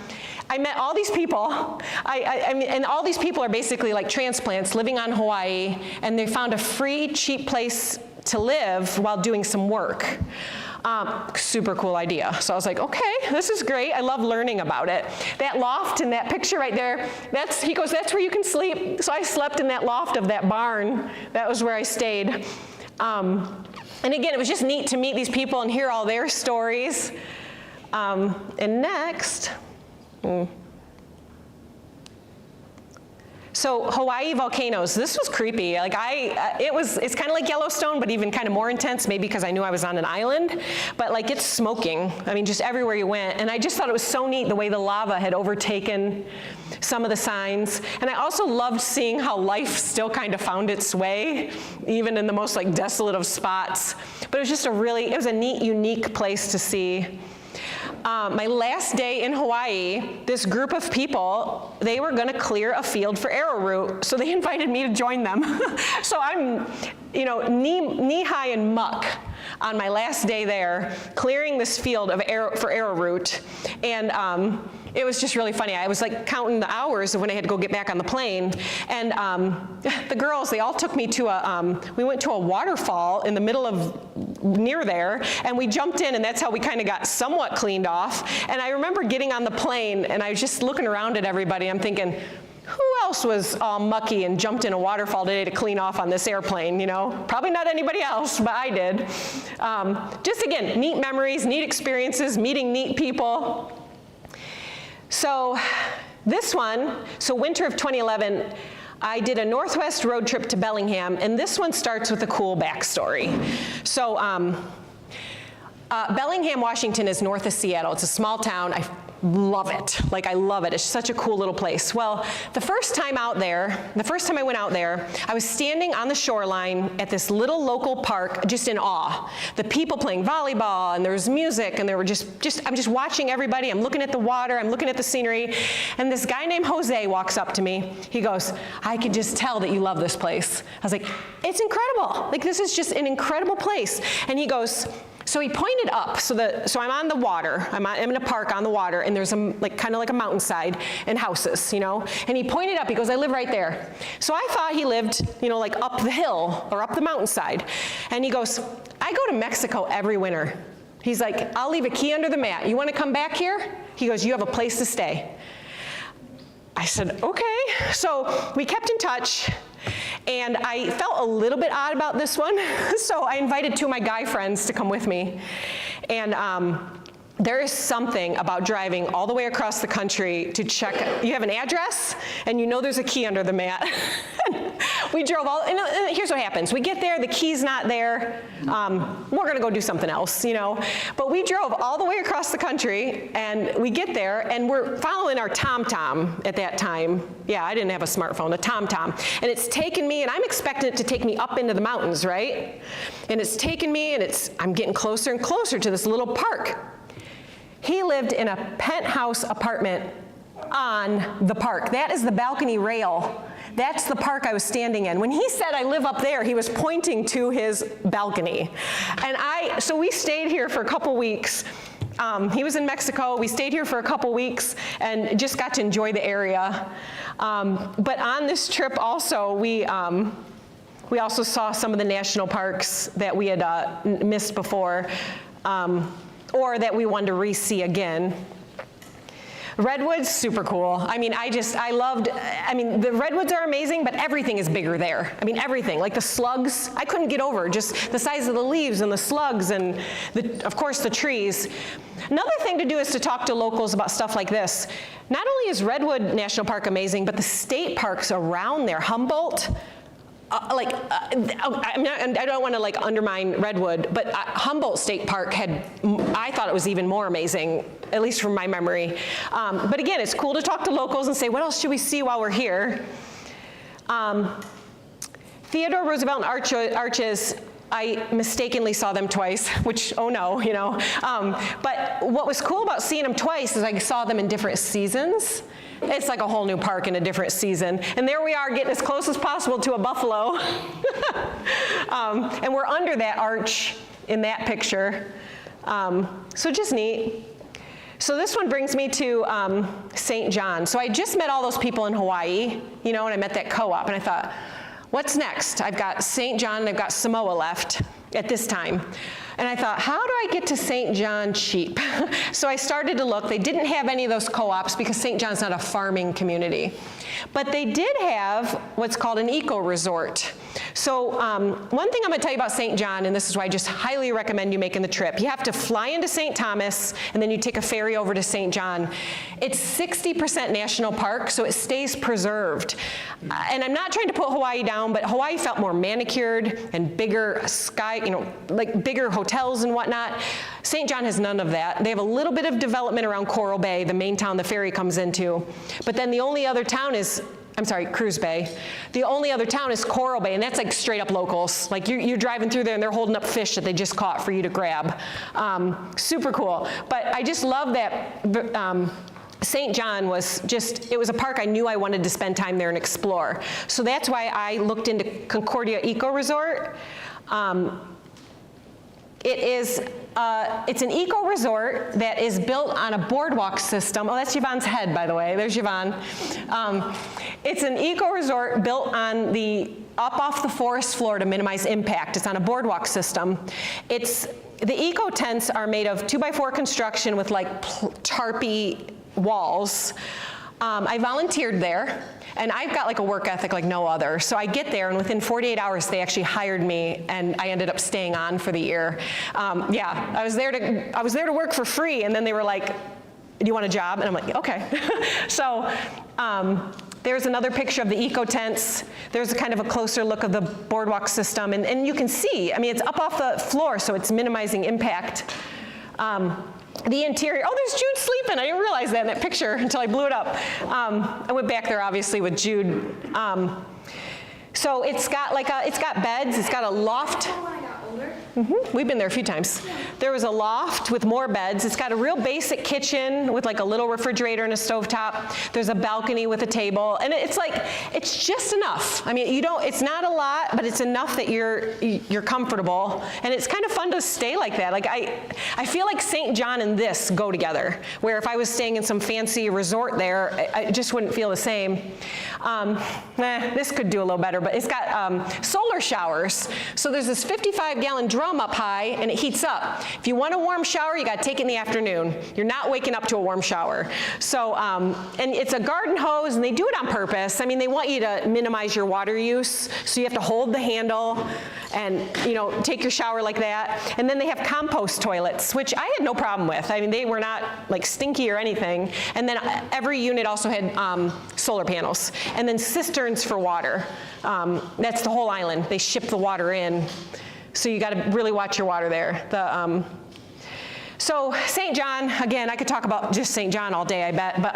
I met all these people, and all these people are basically like transplants living on Hawaii, and they found a free, cheap place to live while doing some work. Super cool idea. So I was like, okay, this is great. I love learning about it. That loft in that picture right there, he goes, that's where you can sleep. So I slept in that loft of that barn. That was where I stayed. And again, it was just neat to meet these people and hear all their stories. And next, So Hawaii volcanoes, this was creepy. Like it's kind of like Yellowstone, but even kind of more intense, maybe because I knew I was on an island, but like it's smoking. I mean, just everywhere you went. And I just thought it was so neat the way the lava had overtaken some of the signs. And I also loved seeing how life still kind of found its way, even in the most like desolate of spots. But it was just it was a neat, unique place to see. My last day in Hawaii, this group of people, they were gonna clear a field for arrowroot, so they invited me to join them. So I'm, knee-high in muck on my last day there, clearing this field for arrowroot, and it was just really funny. I was like counting the hours of when I had to go get back on the plane, and the girls, they all took me to we went to a waterfall in the middle of near there, and we jumped in, and that's how we kind of got somewhat cleaned off. And I remember getting on the plane, and I was just looking around at everybody. I'm thinking, who else was all mucky and jumped in a waterfall today to clean off on this airplane, Probably not anybody else, but I did. Just again, neat memories, neat experiences, meeting neat people. So this one, winter of 2011, I did a Northwest road trip to Bellingham, and this one starts with a cool backstory. So Bellingham, Washington is north of Seattle. It's a small town. I love it. Like, I love it. It's such a cool little place. Well, the first time I went out there, I was standing on the shoreline at this little local park, just in awe. The people playing volleyball, and there was music, and there were I'm just watching everybody. I'm looking at the water, I'm looking at the scenery, and this guy named Jose walks up to me. He goes, "I can just tell that you love this place." I was like, "It's incredible. Like, this is just an incredible place." And he goes, so he pointed up, so I'm on the water, I'm in a park on the water, and there's kind of like a mountainside and houses, and he pointed up, he goes, "I live right there." So I thought he lived, like up the hill or up the mountainside. And he goes, "I go to Mexico every winter." He's like, "I'll leave a key under the mat. You want to come back here?" He goes, "You have a place to stay." I said, "Okay." So we kept in touch. And I felt a little bit odd about this one, so I invited two of my guy friends to come with me. And there is something about driving all the way across the country to check. You have an address, and there's a key under the mat. We drove and here's what happens. We get there, the key's not there. We're gonna go do something else, But we drove all the way across the country, and we get there, and we're following our TomTom at that time. Yeah, I didn't have a smartphone, a TomTom. And it's taken me, and I'm expecting it to take me up into the mountains, right? And it's taken me, and I'm getting closer and closer to this little park. He lived in a penthouse apartment on the park. That is the balcony rail. That's the park I was standing in. When he said, "I live up there," he was pointing to his balcony. And so we stayed here for a couple weeks. He was in Mexico. We stayed here for a couple weeks and just got to enjoy the area. But on this trip also, we also saw some of the national parks that we had missed before, or that we wanted to re-see again. Redwoods, super cool. I mean, the redwoods are amazing, but everything is bigger there. I mean, everything, like the slugs, I couldn't get over just the size of the leaves and the slugs and, of course, the trees. Another thing to do is to talk to locals about stuff like this. Not only is Redwood National Park amazing, but the state parks around there, Humboldt, I don't want to undermine Redwood, but Humboldt State Park I thought it was even more amazing, at least from my memory. But again, it's cool to talk to locals and say, what else should we see while we're here? Theodore Roosevelt Arches, I mistakenly saw them twice, which, oh no, But what was cool about seeing them twice is I saw them in different seasons. It's like a whole new park in a different season. And there we are getting as close as possible to a buffalo. And we're under that arch in that picture. So just neat. So this one brings me to St. John. So I just met all those people in Hawaii, and I met that co-op, and I thought, what's next? I've got St. John and I've got Samoa left at this time. And I thought, how do I get to St. John cheap? So I started to look. They didn't have any of those co-ops because St. John's not a farming community. But they did have what's called an eco-resort. So one thing I'm going to tell you about St. John, and this is why I just highly recommend you making the trip. You have to fly into St. Thomas, and then you take a ferry over to St. John. It's 60% national park, so it stays preserved. And I'm not trying to put Hawaii down, but Hawaii felt more manicured and bigger sky, you know, like bigger hotels and whatnot. St. John has none of that. They have a little bit of development around Coral Bay, the main town the ferry comes into. But then the only other town is, I'm sorry, Cruise Bay. The only other town is Coral Bay, and that's like straight up locals. Like you're driving through there and they're holding up fish that they just caught for you to grab. Super cool. But I just love that St. John was just, it was a park I knew I wanted to spend time there and explore. So that's why I looked into Concordia Eco Resort. It's an eco resort that is built on a boardwalk system. Oh, that's Yvonne's head, by the way. There's Yvonne. It's an eco resort built on up off the forest floor to minimize impact. It's on a boardwalk system. The eco tents are made of 2x4 construction with like tarpy walls. I volunteered there. And I've got like a work ethic like no other. So I get there, and within 48 hours, they actually hired me, and I ended up staying on for the year. Yeah, I was there to work for free, and then they were like, "Do you want a job?" And I'm like, "Okay." So there's another picture of the eco tents. There's a kind of a closer look of the boardwalk system, and you can see. I mean, it's up off the floor, so it's minimizing impact. The interior, oh, there's Jude sleeping. I didn't realize that in that picture until I blew it up. I went back there, obviously, with Jude. So it's got beds, it's got a loft. We've been there a few times. There was a loft with more beds. It's got a real basic kitchen with like a little refrigerator and a stovetop. There's a balcony with a table, and it's just enough. I mean, it's not a lot, but it's enough that you're comfortable, and it's kind of fun to stay like that. Like I feel like St. John and this go together, where if I was staying in some fancy resort there, I just wouldn't feel the same. This could do a little better, but it's got solar showers. So there's this 55-gallon drum up high, and it heats up. If you want a warm shower, you got to take it in the afternoon. You're not waking up to a warm shower. So, and it's a garden hose, and they do it on purpose. I mean, they want you to minimize your water use, so you have to hold the handle and, take your shower like that. And then they have compost toilets, which I had no problem with. I mean, they were not like stinky or anything. And then every unit also had solar panels, and then cisterns for water. That's the whole island. They ship the water in. So you got to really watch your water there. So St. John, again, I could talk about just St. John all day, I bet, but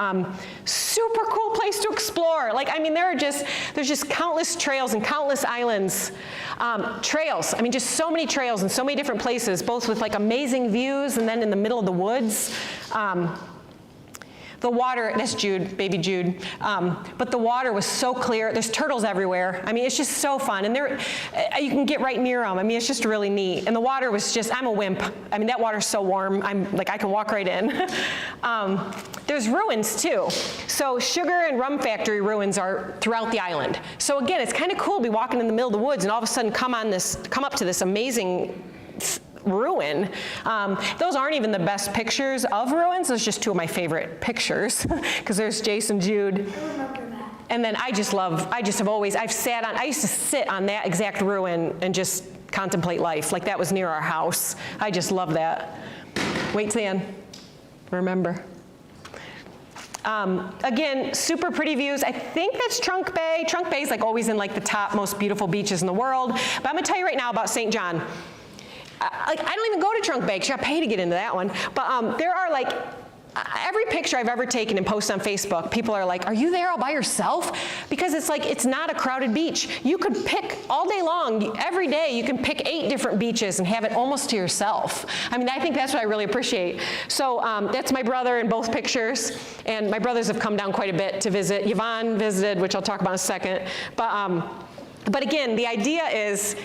super cool place to explore. Like, I mean, there's just countless trails and countless islands. Trails, I mean, just so many trails in so many different places, both with like amazing views and then in the middle of the woods. The water, that's Jude, baby Jude, but the water was so clear. There's turtles everywhere. I mean, it's just so fun, and you can get right near them. I mean, it's just really neat. And the water was just, I'm a wimp. I mean, that water's so warm, I can walk right in. There's ruins too. So sugar and rum factory ruins are throughout the island. So again, it's kind of cool to be walking in the middle of the woods and all of a sudden come up to this amazing ruin. Those aren't even the best pictures of ruins. Those are just two of my favorite pictures because there's Jason, Jude. And then I used to sit on that exact ruin and just contemplate life. Like that was near our house. I just love that. Wait till the end. Remember. Again, super pretty views. I think that's Trunk Bay. Trunk Bay is like always in like the top most beautiful beaches in the world. But I'm gonna tell you right now about St. John. I don't even go to Trunk Bay because you got to pay to get into that one. But there are like, every picture I've ever taken and posted on Facebook, people are like, "Are you there all by yourself?" Because it's not a crowded beach. You could pick all day long, every day, you can pick 8 different beaches and have it almost to yourself. I mean, I think that's what I really appreciate. So that's my brother in both pictures, and my brothers have come down quite a bit to visit. Yvonne visited, which I'll talk about in a second. But again, the idea is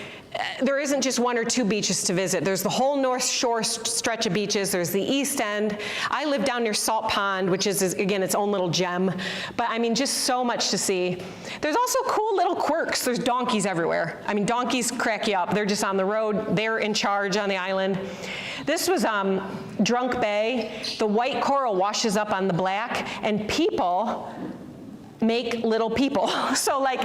there isn't just one or two beaches to visit. There's the whole North Shore stretch of beaches. There's the East End. I live down near Salt Pond, which is, again, its own little gem. But I mean, just so much to see. There's also cool little quirks. There's donkeys everywhere. I mean, donkeys crack you up. They're just on the road. They're in charge on the island. This was Drunk Bay. The white coral washes up on the black, and people make little people. So like,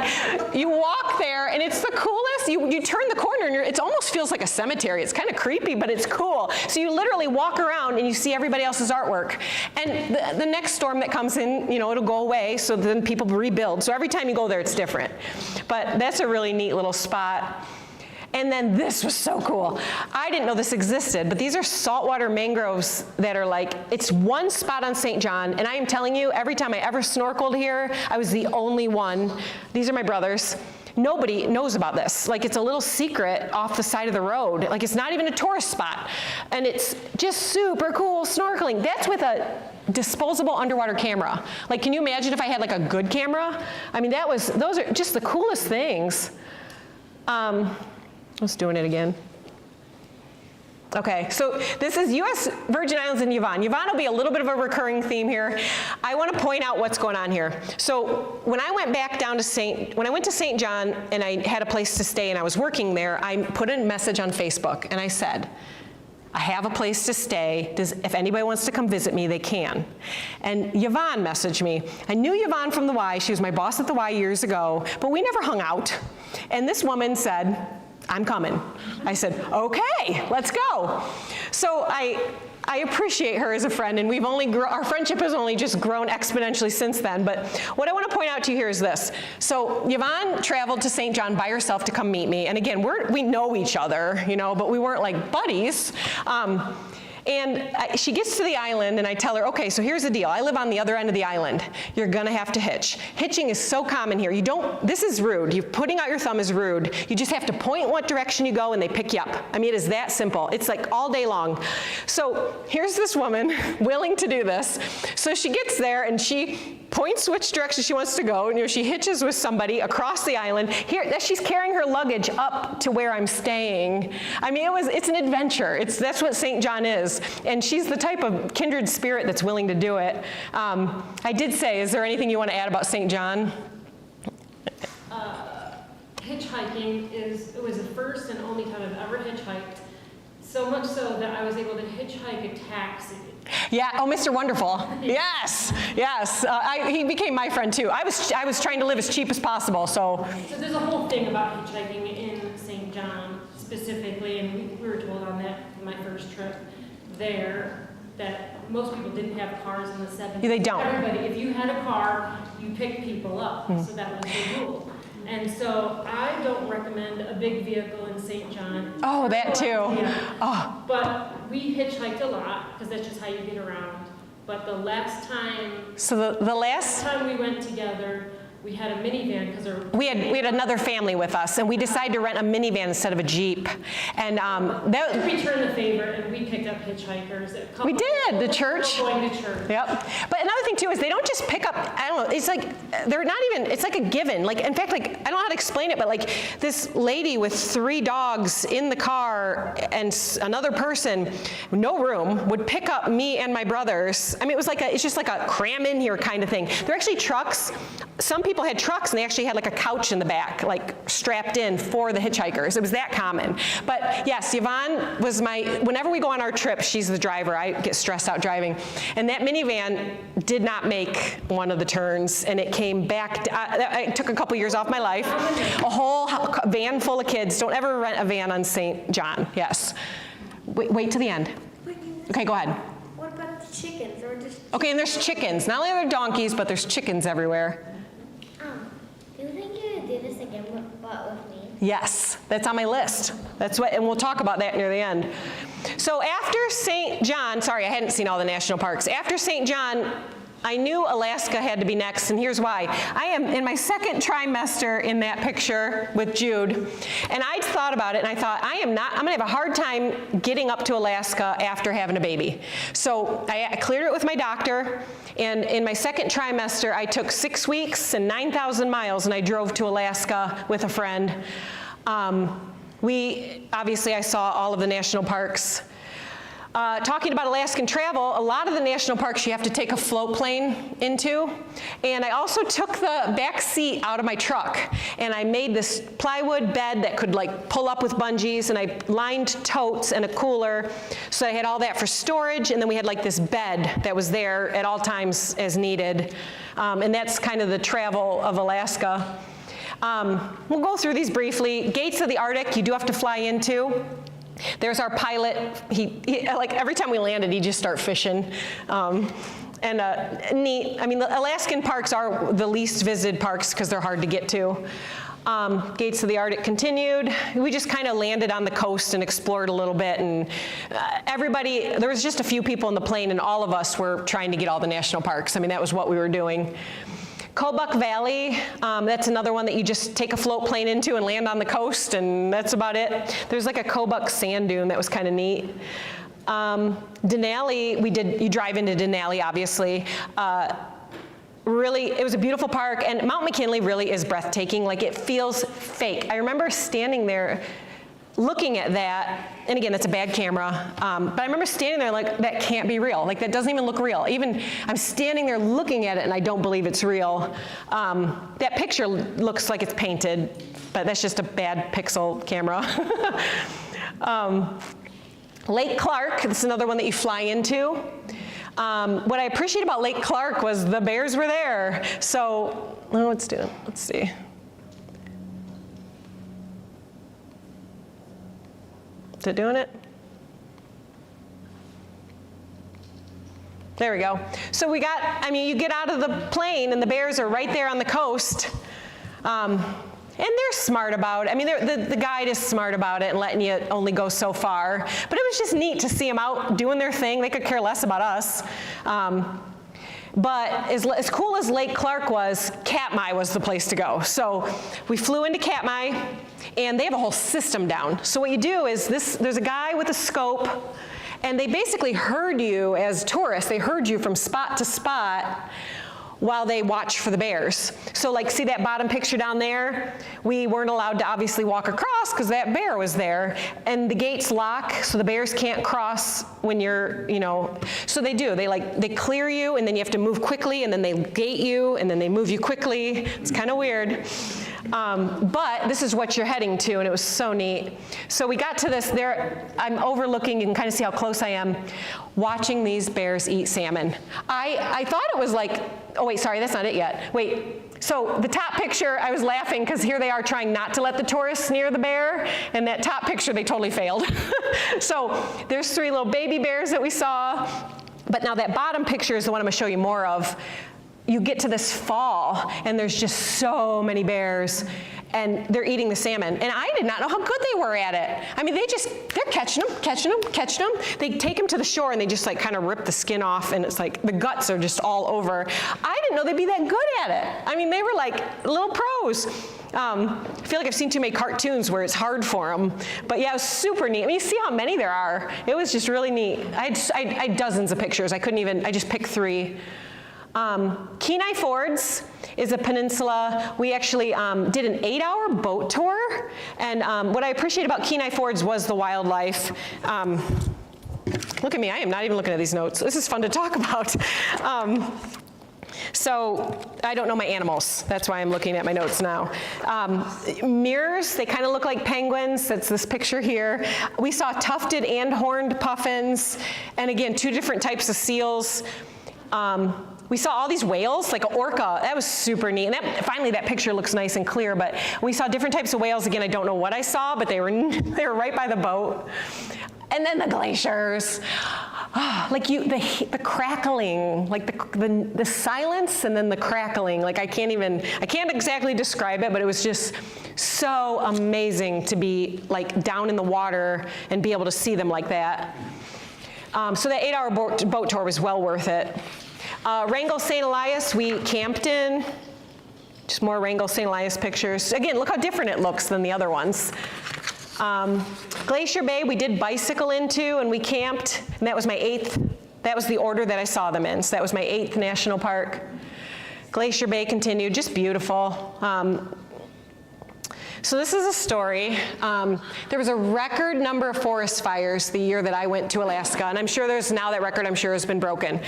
you walk there and it's the coolest. You turn the corner and it almost feels like a cemetery. It's kind of creepy, but it's cool. So you literally walk around and you see everybody else's artwork. And the next storm that comes in, you know, it'll go away, so then people rebuild. So every time you go there, it's different. But that's a really neat little spot. And then this was so cool. I didn't know this existed, but these are saltwater mangroves that are like, it's one spot on St. John, and I am telling you, every time I ever snorkeled here, I was the only one. These are my brothers. Nobody knows about this. Like, it's a little secret off the side of the road. Like, it's not even a tourist spot. And it's just super cool snorkeling. That's with a disposable underwater camera. Like, can you imagine if I had like a good camera? I mean, those are just the coolest things. Let's doing it again. Okay, so this is U.S. Virgin Islands and Yvonne. Yvonne will be a little bit of a recurring theme here. I want to point out what's going on here. So when I went back down to when I went to St. John and I had a place to stay and I was working there, I put a message on Facebook and I said, I have a place to stay. If anybody wants to come visit me, they can. And Yvonne messaged me. I knew Yvonne from the Y. She was my boss at the Y years ago, but we never hung out. And this woman said, I'm coming. I said, okay, let's go. So I appreciate her as a friend, and our friendship has only just grown exponentially since then. But what I want to point out to you here is this. So Yvonne traveled to St. John by herself to come meet me. And again, we know each other, you know, but we weren't like buddies. And she gets to the island, and I tell her, okay, so here's the deal. I live on the other end of the island. You're going to have to hitch. Hitching is so common here. This is rude. Putting out your thumb is rude. You just have to point what direction you go, and they pick you up. I mean, it is that simple. It's like all day long. So here's this woman willing to do this. So she gets there, and she points which direction she wants to go, and she hitches with somebody across the island. Here, she's carrying her luggage up to where I'm staying. I mean, it's an adventure. That's what St. John is. And she's the type of kindred spirit that's willing to do it. I did say, is there anything you want to add about St. John? Hitchhiking it was the first and only time I've ever hitchhiked. So much so that I was able to hitchhike a taxi. Yeah, oh, Mr. Wonderful. Yes, yes. He became my friend too. I was trying to live as cheap as possible, so. So there's a whole thing about hitchhiking in St. John specifically, and we were told on my first trip there that most people didn't have cars in the 70s. Yeah, they don't. Everybody, if you had a car, you picked people up, so that was the rule. And so I don't recommend a big vehicle in St. John. Oh, that too. Yeah. Oh. But we hitchhiked a lot because that's just how you get around. But the last time, so the last time we went together, we had a minivan because we had another family with us, and we decided to rent a minivan instead of a Jeep. And that returned the favor, and we picked up hitchhikers. We did, the church. Going to church. Yep. But another thing too is they don't just pick up. I don't know. It's like they're not even. It's like a given. Like, in fact, like, I don't know how to explain it, but like this lady with 3 dogs in the car and another person, no room, would pick up me and my brothers. I mean, it's just like a cram in here kind of thing. They're actually trucks. Some people had trucks, and they actually had like a couch in the back, like strapped in for the hitchhikers. It was that common. But yes, Yvonne was whenever we go on our trip, she's the driver. I get stressed out driving. And that minivan did not make one of the turns, and it came back. It took a couple years off my life. A whole van full of kids. Don't ever rent a van on St. John. Yes. Wait till the end. Okay, go ahead. What about the chickens? Okay, and there's chickens. Not only are there donkeys, but there's chickens everywhere. Do you think you would do this again, but with me? Yes, that's on my list. And we'll talk about that near the end. So after St. John, sorry, I hadn't seen all the national parks. After St. John, I knew Alaska had to be next, and here's why. I am in my 2nd trimester in that picture with Jude, and I'd thought about it, and I thought, I'm gonna have a hard time getting up to Alaska after having a baby. So I cleared it with my doctor, and in my 2nd trimester, I took 6 weeks and 9,000 miles, and I drove to Alaska with a friend. Obviously I saw all of the national parks. Talking about Alaskan travel, a lot of the national parks you have to take a float plane into. And I also took the back seat out of my truck and I made this plywood bed that could like pull up with bungees, and I lined totes and a cooler. So I had all that for storage, and then we had like this bed that was there at all times as needed. And that's kind of the travel of Alaska. We'll go through these briefly. Gates of the Arctic, you do have to fly into. There's our pilot. He like every time we landed, he'd just start fishing. Neat. I mean, the Alaskan parks are the least visited parks because they're hard to get to. Gates of the Arctic continued. We just kind of landed on the coast and explored a little bit, and there was just a few people in the plane, and all of us were trying to get all the national parks. I mean, that was what we were doing. Kobuk Valley, that's another one that you just take a float plane into and land on the coast, and that's about it. There's like a Kobuk sand dune that was kind of neat. Denali, you drive into Denali, obviously. Really, it was a beautiful park, and Mount McKinley really is breathtaking. Like, it feels fake. I remember standing there looking at that, and again, that's a bad camera, but I remember standing there like, that can't be real. Like, that doesn't even look real. Even, I'm standing there looking at it, and I don't believe it's real. That picture looks like it's painted, but that's just a bad pixel camera. Lake Clark, this is another one that you fly into. What I appreciate about Lake Clark was the bears were there. So, let's see. Is it doing it? There we go. So you get out of the plane and the bears are right there on the coast. And they're smart about it. I mean, the guide is smart about it and letting you only go so far. But it was just neat to see them out doing their thing. They could care less about us. But as cool as Lake Clark was, Katmai was the place to go. So we flew into Katmai, and they have a whole system down. So what you do is there's a guy with a scope, and they basically herd you as tourists. They herd you from spot to spot while they watch for the bears. So like, see that bottom picture down there? We weren't allowed to obviously walk across because that bear was there, and the gates lock so the bears can't cross when you're, so they do. They clear you, and then you have to move quickly, and then they gate you, and then they move you quickly. It's kind of weird. But this is what you're heading to, and it was so neat. So we got to this there. I'm overlooking, you can kind of see how close I am, watching these bears eat salmon. I thought it was like, oh wait, sorry, that's not it yet. Wait, so the top picture, I was laughing because here they are trying not to let the tourists near the bear, and that top picture, they totally failed. So there's 3 little baby bears that we saw, but now that bottom picture is the one I'm gonna show you more of. You get to this fall, and there's just so many bears, and they're eating the salmon. And I did not know how good they were at it. I mean, they're catching them. They take them to the shore, and they just like kind of rip the skin off, and it's like the guts are just all over. I didn't know they'd be that good at it. I mean, they were like little pros. I feel like I've seen too many cartoons where it's hard for them. But yeah, it was super neat. I mean, you see how many there are. It was just really neat. I had dozens of pictures. I just picked 3. Kenai Fords is a peninsula. We actually did an 8-hour boat tour, and what I appreciate about Kenai Fords was the wildlife. Look at me, I am not even looking at these notes. This is fun to talk about. So I don't know my animals. That's why I'm looking at my notes now. Mirrors, they kind of look like penguins. That's this picture here. We saw tufted and horned puffins, and again, 2 different types of seals. We saw all these whales, like an orca. That was super neat. And finally, that picture looks nice and clear. But we saw different types of whales. Again, I don't know what I saw, but they were right by the boat. And then the glaciers. Like the crackling, like the silence and then the crackling. Like I can't exactly describe it, but it was just so amazing to be like down in the water and be able to see them like that. So that 8-hour boat tour was well worth it. Wrangell St. Elias, we camped in. Just more Wrangell St. Elias pictures. Again, look how different it looks than the other ones. Glacier Bay, we did bicycle into, and we camped, and that was my 8th. That was the order that I saw them in, so that was my 8th national park. Glacier Bay continued, just beautiful. So this is a story. There was a record number of forest fires the year that I went to Alaska, and I'm sure there's now that record I'm sure has been broken.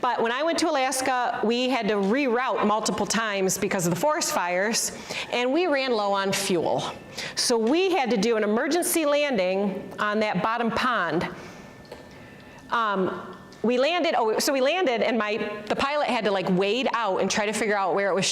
But when I went to Alaska, we had to reroute multiple times because of the forest fires, and we ran low on fuel. So we had to do an emergency landing on that bottom pond. We landed, and the pilot had to like wade out and try to figure out where it was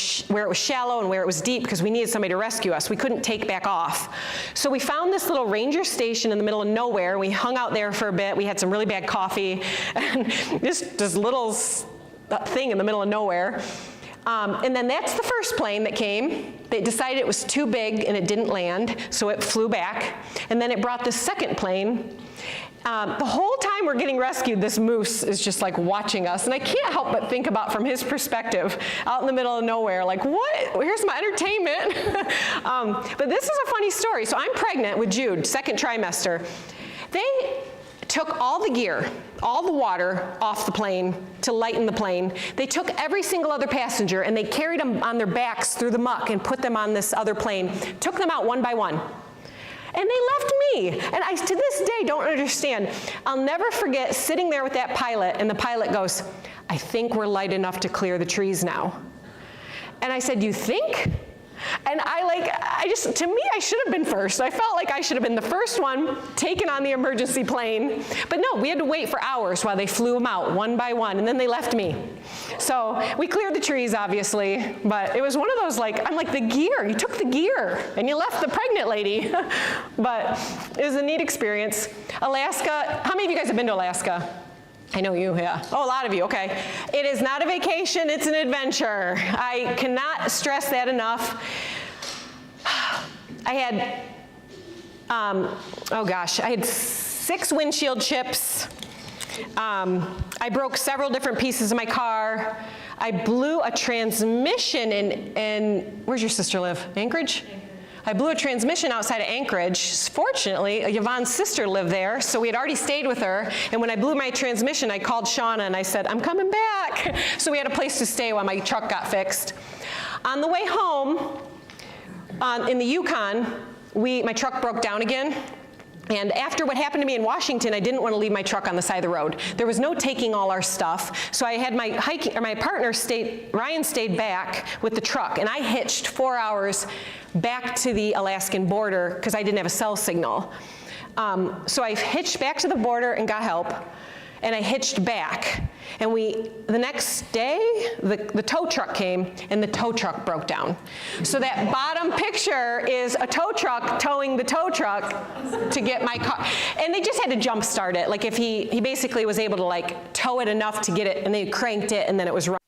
shallow and where it was deep because we needed somebody to rescue us. We couldn't take back off. So we found this little ranger station in the middle of nowhere. We hung out there for a bit. We had some really bad coffee and this little thing in the middle of nowhere. And then that's the first plane that came. They decided it was too big and it didn't land, so it flew back. And then it brought the second plane. The whole time we're getting rescued, this moose is just like watching us. And I can't help but think about from his perspective, out in the middle of nowhere, like, what? Here's my entertainment. But this is a funny story. So I'm pregnant with Jude, second trimester. They took all the gear, all the water off the plane to lighten the plane. They took every single other passenger and they carried them on their backs through the muck and put them on this other plane, took them out one by one. And they left me. And I, to this day, don't understand. I'll never forget sitting there with that pilot, and the pilot goes, I think we're light enough to clear the trees now. And I said, you think? And to me, I should have been first. I felt like I should have been the first one taken on the emergency plane. But no, we had to wait for hours while they flew them out one by one, and then they left me. So we cleared the trees, obviously, but it was one of those I'm like, the gear, you took the gear, and you left the pregnant lady. But it was a neat experience. Alaska, how many of you guys have been to Alaska? I know you, yeah. Oh, a lot of you, okay. It is not a vacation, it's an adventure. I cannot stress that enough. I had, I had 6 windshield chips. I broke several different pieces of my car. I blew a transmission in where's your sister live? Anchorage? I blew a transmission outside of Anchorage. Fortunately, Yvonne's sister lived there, so we had already stayed with her. And when I blew my transmission, I called Shauna and I said, I'm coming back. So we had a place to stay while my truck got fixed. On the way home, in the Yukon, my truck broke down again. And after what happened to me in Washington, I didn't want to leave my truck on the side of the road. There was no taking all our stuff, so I had my partner Ryan stayed back with the truck, and I hitched 4 hours back to the Alaskan border because I didn't have a cell signal. So I hitched back to the border and got help, and I hitched back. And the next day, the tow truck came, and the tow truck broke down. So that bottom picture is a tow truck towing the tow truck to get my car. And they just had to jump start it. Like if he basically was able to tow it enough to get it, and they cranked it, and then it was running.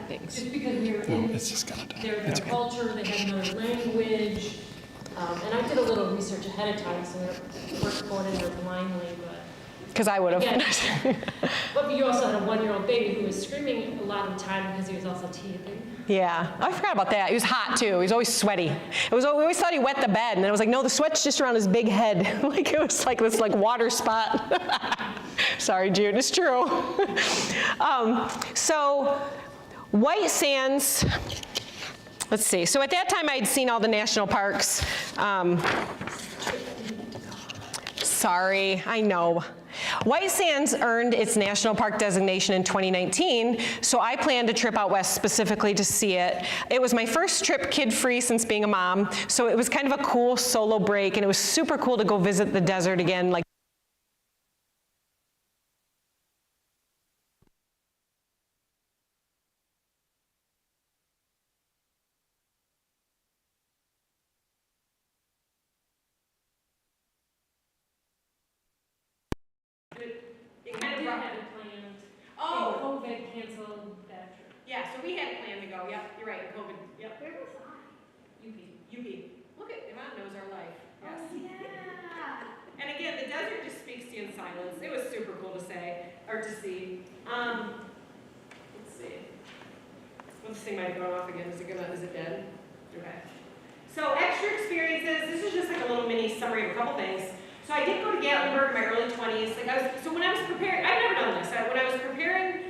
because we were in their culture, they had another language. And I did a little research ahead of time, so we weren't going in there blindly, but. Because I would have. Yeah. But you also had a 1-year-old baby who was screaming a lot of the time because he was also teething. Yeah, I forgot about that. He was hot too. He was always sweaty. We always thought he wet the bed, and then it was like, no, the sweat's just around his big head. Like it was like this water spot. Sorry, Jude, it's true. So White Sands, let's see. So at that time, I'd seen all the national parks. Sorry, I know. White Sands earned its national park designation in 2019, so I planned a trip out west specifically to see it. It was my first trip kid-free since being a mom, so it was kind of a cool solo break, and it was super cool to go visit the desert again. Like. COVID canceled that trip. Yeah, so we had planned to go. Yep, you're right. COVID. Yep. Where was I? UP. Look at Yvonne knows our life. Yes. Oh, yeah. And again, the desert just speaks to you in silence. It was super cool to say or to see. Let's see. Well, this thing might have gone off again. Is it dead? Okay. So extra experiences. This is just like a little mini summary of a couple things. So I did go to Gatlinburg in my early 20s. So when I was preparing, I've never done this. When I was preparing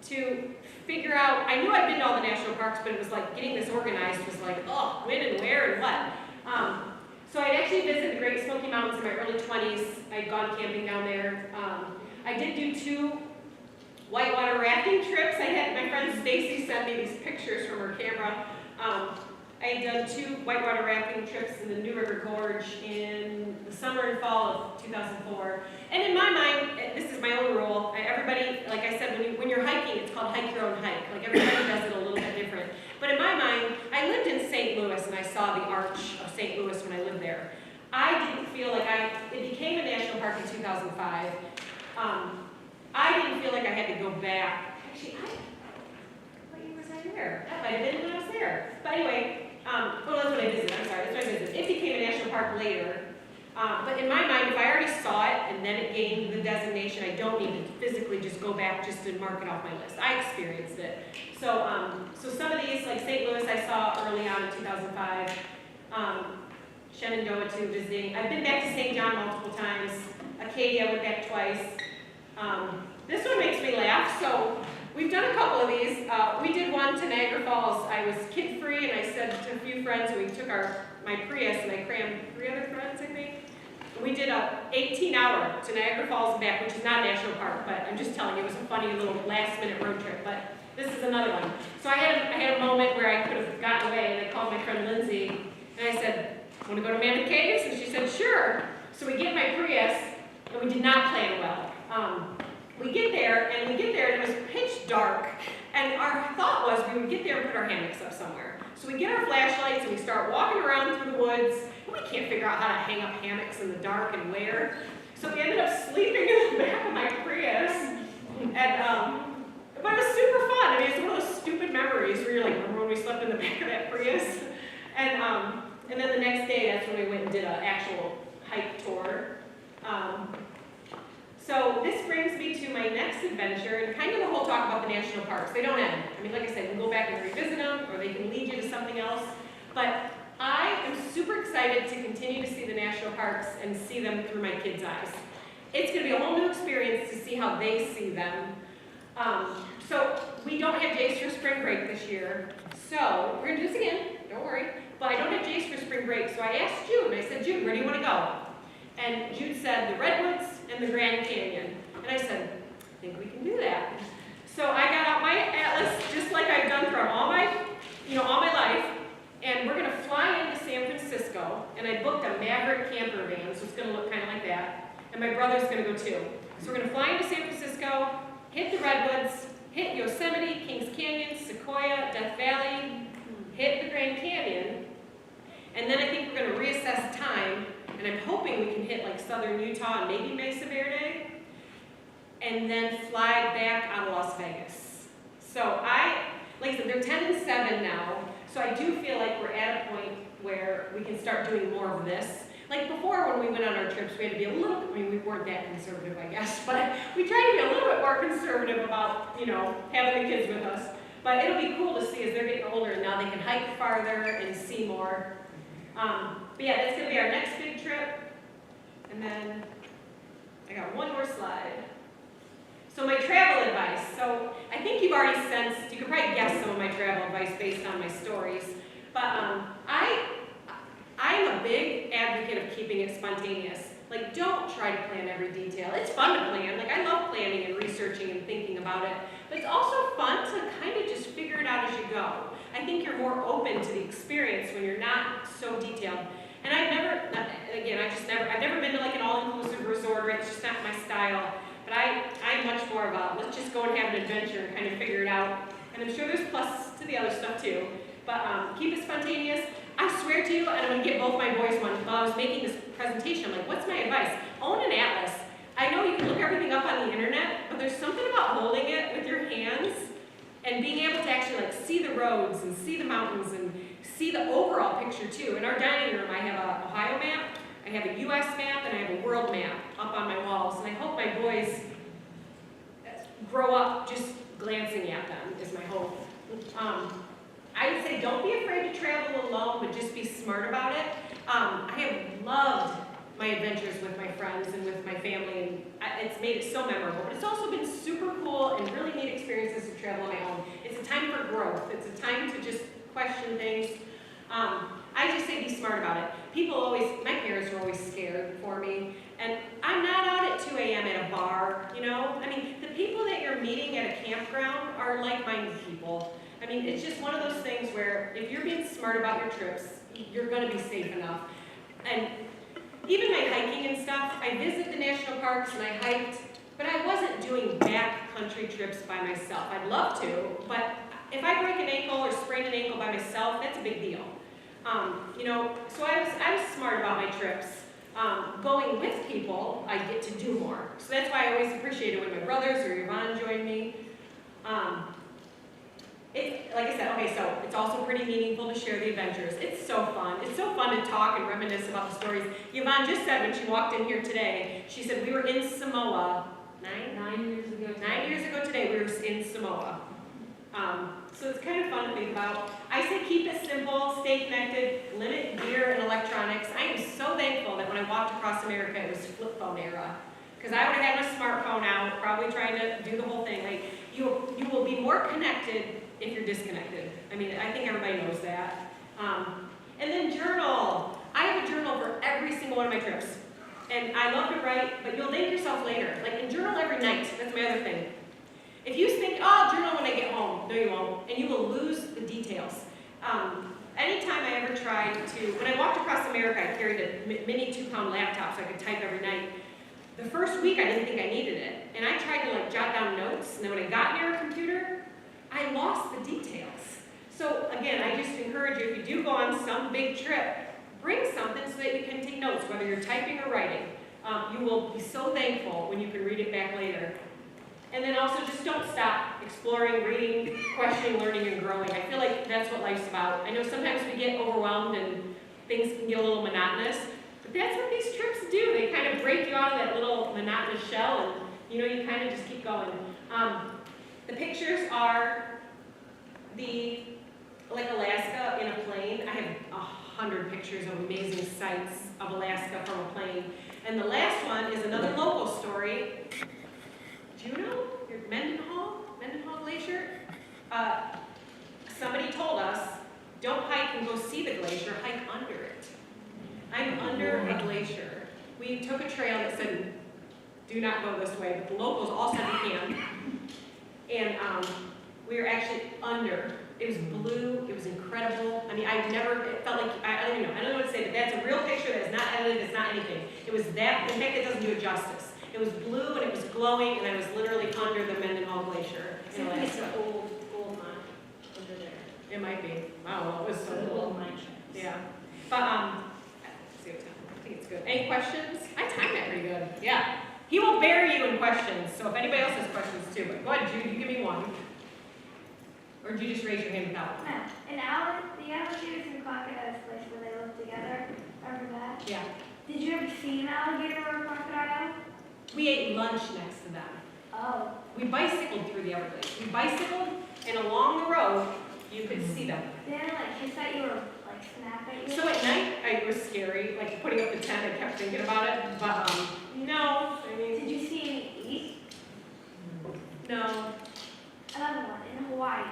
to figure out, I knew I'd been to all the national parks, but it was like getting this organized was like, oh, when and where and what. So I'd actually visited the Great Smoky Mountains in my early 20s. I'd gone camping down there. I did do 2 whitewater rafting trips. I had my friend Stacy send me these pictures from her camera. I had done 2 whitewater rafting trips in the New River Gorge in the summer and fall of 2004. And in my mind, this is my own rule. Everybody, like I said, when you're hiking, it's called hike your own hike. Like everybody does it a little bit different. But in my mind, I lived in St. Louis and I saw the Arch of St. Louis when I lived there. I didn't feel like it became a national park in 2005. I didn't feel like I had to go back. Actually, what year was I there? That might have been when I was there. But anyway, well, that's when I visited. I'm sorry, that's when I visited. It became a national park later. But in my mind, if I already saw it and then it gained the designation, I don't need to physically just go back just to mark it off my list. I experienced it. So, so some of these, like St. Louis, I saw early on in 2005. Shenandoah too, visiting. I've been back to St. John multiple times. Acadia, went back twice. This one makes me laugh. So we've done a couple of these. We did one to Niagara Falls. I was kid-free, and I said to a few friends, we took my Prius, and I crammed 3 other friends, I think. We did a 18-hour to Niagara Falls and back, which is not a national park, but I'm just telling you, it was a funny little last-minute road trip. But this is another one. So I had a moment where I could have gotten away, and I called my friend Lindsay, and I said, "Want to go to Mammoth Caves?" And she said, "Sure." So we get my Prius, and we did not plan well. We get there, and it was pitch dark, and our thought was we would get there and put our hammocks up somewhere. So we get our flashlights, and we start walking around through the woods, and we can't figure out how to hang up hammocks in the dark and where. So we ended up sleeping in the back of my Prius, and but it was super fun. I mean, it's one of those stupid memories where you're like, remember when we slept in the back of that Prius? And then the next day, that's when we went and did an actual hike tour. So this brings me to my next adventure, and kind of the whole talk about the national parks. They don't end. I mean, like I said, we can go back and revisit them, or they can lead you to something else. But I am super excited to continue to see the national parks and see them through my kids' eyes. It's going to be a whole new experience to see how they see them. So we don't have Jace for spring break this year. So we're going to do this again, don't worry. But I don't have Jace for spring break, so I asked Jude. I said, "Jude, where do you want to go?" And Jude said, "The Redwoods and the Grand Canyon." And I said, "I think we can do that." So I got out my atlas, just like I've done throughout all my life, and we're going to fly into San Francisco, and I booked a Maverick camper van, so it's going to look kind of like that, and my brother's going to go too. So we're going to fly into San Francisco, hit the Redwoods, hit Yosemite, Kings Canyon, Sequoia, Death Valley, hit the Grand Canyon, and then I think we're going to reassess time, and I'm hoping we can hit like southern Utah and maybe Mesa Verde, and then fly back out of Las Vegas. So like I said, they're 10 and 7 now, so I do feel like we're at a point where we can start doing more of this. Like before, when we went on our trips, we had to be a little, I mean, we weren't that conservative, I guess, but we tried to be a little bit more conservative about, you know, having the kids with us. But it'll be cool to see as they're getting older, and now they can hike farther and see more. But yeah, that's gonna be our next big trip. And then I got one more slide. So my travel advice. So I think you've already sensed, you could probably guess some of my travel advice based on my stories. But I'm a big advocate of keeping it spontaneous. Like, don't try to plan every detail. It's fun to plan. Like, I love planning and researching and thinking about it. But it's also fun to kind of just figure it out as you go. I think you're more open to the experience when you're not so detailed. And I've never been to like an all-inclusive resort, or it's just not my style. But I'm much more of a, let's just go and have an adventure and kind of figure it out. And I'm sure there's plus to the other stuff too. But keep it spontaneous. I swear to you, and I'm going to get both my boys one, while I was making this presentation, I'm like, what's my advice? Own an atlas. I know you can look everything up on the internet, but there's something about holding it with your hands and being able to actually like see the roads and see the mountains and see the overall picture too. In our dining room, I have an Ohio map, I have a US map, and I have a world map up on my walls. And I hope my boys grow up just glancing at them, is my hope. I would say don't be afraid to travel alone, but just be smart about it. I have loved my adventures with my friends and with my family, and it's made it so memorable. But it's also been super cool and really neat experiences to travel on my own. It's a time for growth. It's a time to just question things. I just say be smart about it. My parents were always scared for me, and I'm not out at 2 a.m. at a bar, you know? I mean, the people that you're meeting at a campground are like-minded people. I mean, it's just one of those things where if you're being smart about your trips, you're gonna be safe enough. And even my hiking and stuff, I visit the national parks and I hiked, but I wasn't doing backcountry trips by myself. I'd love to, but if I break an ankle or sprain an ankle by myself, that's a big deal. You know, so I was smart about my trips. Going with people, I get to do more. So that's why I always appreciate it when my brothers or Yvonne join me. Like I said, okay, so it's also pretty meaningful to share the adventures. It's so fun. It's so fun to talk and reminisce about the stories. Yvonne just said when she walked in here today, she said we were in Samoa 9 years ago. 9 years ago today, we were in Samoa. So it's kind of fun to think about. I say keep it simple, stay connected, limit gear and electronics. I am so thankful that when I walked across America, it was flip phone era. Because I would have had my smartphone out, probably trying to do the whole thing. Like, you will be more connected if you're disconnected. I mean, I think everybody knows that. And then journal. I have a journal for every single one of my trips. And I love to write, but you'll thank yourself later. Like, and journal every night. That's my other thing. If you think, oh, I'll journal when I get home, no you won't, and you will lose the details. Anytime I ever tried to, when I walked across America, I carried a mini 2-pound laptop so I could type every night. The first week I didn't think I needed it, and I tried to like jot down notes, and then when I got near a computer, I lost the details. So again, I just encourage you, if you do go on some big trip, bring something so that you can take notes, whether you're typing or writing. You will be so thankful when you can read it back later. And then also just don't stop exploring, reading, questioning, learning, and growing. I feel like that's what life's about. I know sometimes we get overwhelmed and things can get a little monotonous, but that's what these trips do. They kind of break you out of that little monotonous shell, and you kind of just keep going. The pictures are like Alaska in a plane. I have 100 pictures of amazing sights of Alaska from a plane. And the last one is another local story. Juneau, Mendenhall Glacier. Somebody told us, don't hike and go see the glacier, hike under it. I'm under a glacier. We took a trail that said, do not go this way, but the locals all said we can. And we were actually under. It was blue, it was incredible. I mean, it felt like, I don't know what to say, but that's a real picture that is not edited, it's not anything. It was that, in fact, it doesn't do it justice. It was blue and it was glowing, and I was literally under the Mendenhall Glacier in Alaska. It's an old gold mine under there. It might be. Wow, it was so The cool. gold mine shaft. Yeah. But, let's see what time. I think it's good. Any questions? I timed that pretty good. Yeah. He will bury you in questions, so if anybody else has questions too, but go ahead, Jude, you give me one. Or did you just raise your hand without? No, the alligators and crocodiles place where they live together. Remember that? Yeah. Did you ever see an alligator or a crocodile? We ate lunch next to them. Oh. We bicycled through the Everglades. We bicycled, and along the road, you could see them. They didn't like hiss at you or like snap at you? So at night, it was scary. Like putting up the tent, I kept thinking about it. But no, I mean, Did you see any eat? no. Another one in Hawaii.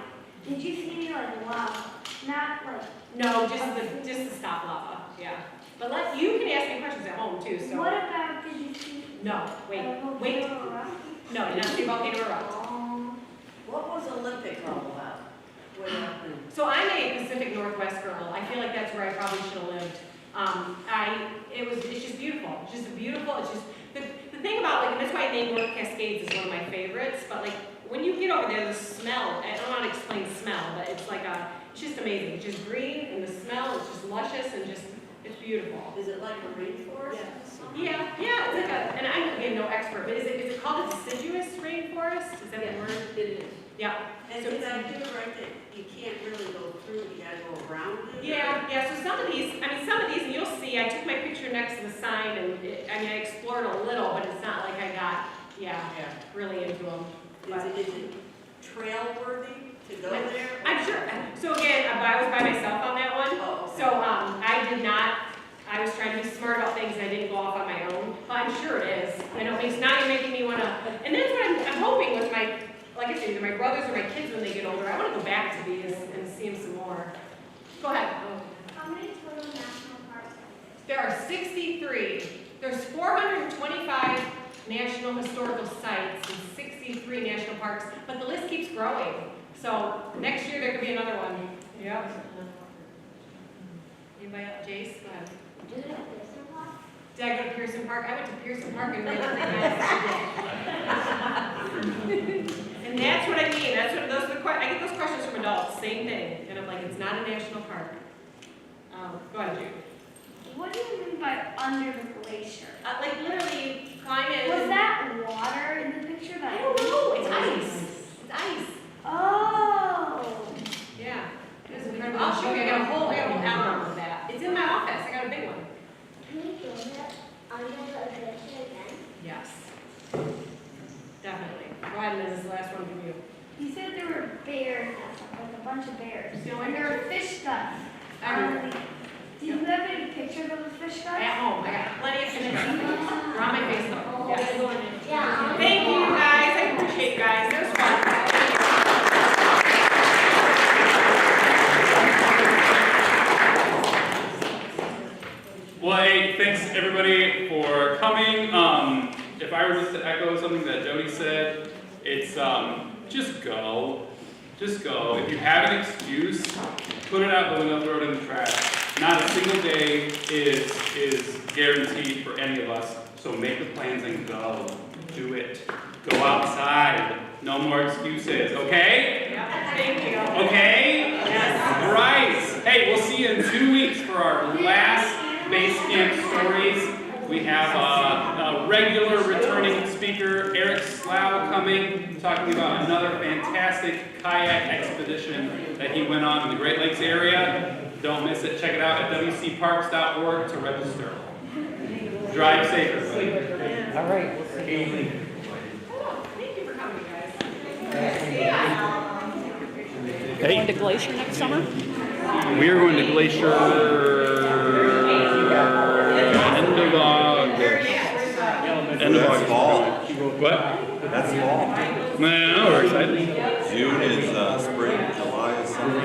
Did you see any like lava? Not like. No, just the stop lava. Yeah. But you can ask me questions at home too. So What about did you see? no, wait. Volcano Rock? No, did not see volcano erupt. What was Olympic all about? What happened? So I'm a Pacific Northwest girl. I feel like that's where I probably should have lived. It's just beautiful. It's just beautiful. It's just the thing about and that's why I named North Cascades is one of my favorites. But when you get over there, the smell. I don't want to explain smell, but it's it's just amazing. It's just green and the smell is just luscious and it's beautiful. Is it like a rainforest? Yeah. It's like and I'm again no expert, but is it called a deciduous rainforest? Is that the word? It is. Yeah. And So did I do it right that you can't really go through, you gotta go around it? Yeah, so some of these, and you'll see, I took my picture next to the sign, and I explored a little, but it's not like I got, really into them. Is it trail worthy to go there? I'm sure, so again, I was by myself on that one, Oh, okay. so I did not, I was trying to be smart about things, and I didn't go off on my own, but I'm sure it is. I know, it's now you're making me wanna, and that's what I'm hoping with like I said, either my brothers or my kids when they get older, I want to go back to these and see them some more. Go ahead. How many total national parks are There are 63. There's 425 national historical sites and 63 national parks, but the list keeps growing. So next year there could be another one. Yeah. Anybody else? Jace, go ahead. there? Do they have Disney Park? Did I go to Pearson Park? I went to Pearson Park and realized and that's what I mean. That's what I get those questions from adults. Same thing. And I'm like, it's not a national park. Go ahead, Jude. What do you mean by under the glacier? Like literally climb in. Was that water in the picture? I don't know. It's ice. It's ice. Oh. Yeah. It was incredible. I'll show you. I got a whole album of that. It's in my office. I got a big one. Can you go that under the glacier again? Yes. Definitely. Go ahead, and this is the last one from you. You said there were bears and stuff, like a bunch of bears. You know, And there were fish guts. Everywhere. Do you have any pictures of the fish guts? At home. I got plenty of fish. They're on my Facebook. Yes. Yeah. Thank you, guys. I appreciate you guys. It was fun. Well, hey, thanks everybody for coming. If I were just to echo something that Jodi said, it's just go. Just go. If you have an excuse, put it out the window, throw it in the trash. Not a single day is guaranteed for any of us. So make the plans and go. Do it. Go outside. No more excuses, okay? Yeah. Thank you. Okay? Yes. Right. Hey, we'll see you in 2 weeks for our last Base Camp Stories. We have a regular returning speaker, Eric Slough, coming, talking about another fantastic kayak expedition that he went on in the Great Lakes area. Don't miss it. Check it out at wcparks.org to register. Drive safe, everybody. All right. Thank you for coming, guys. Going to Glacier next summer? We are going to Glacier end of August. End of August. Fall. What? That's fall. No, we're excited. June is spring, July is summer.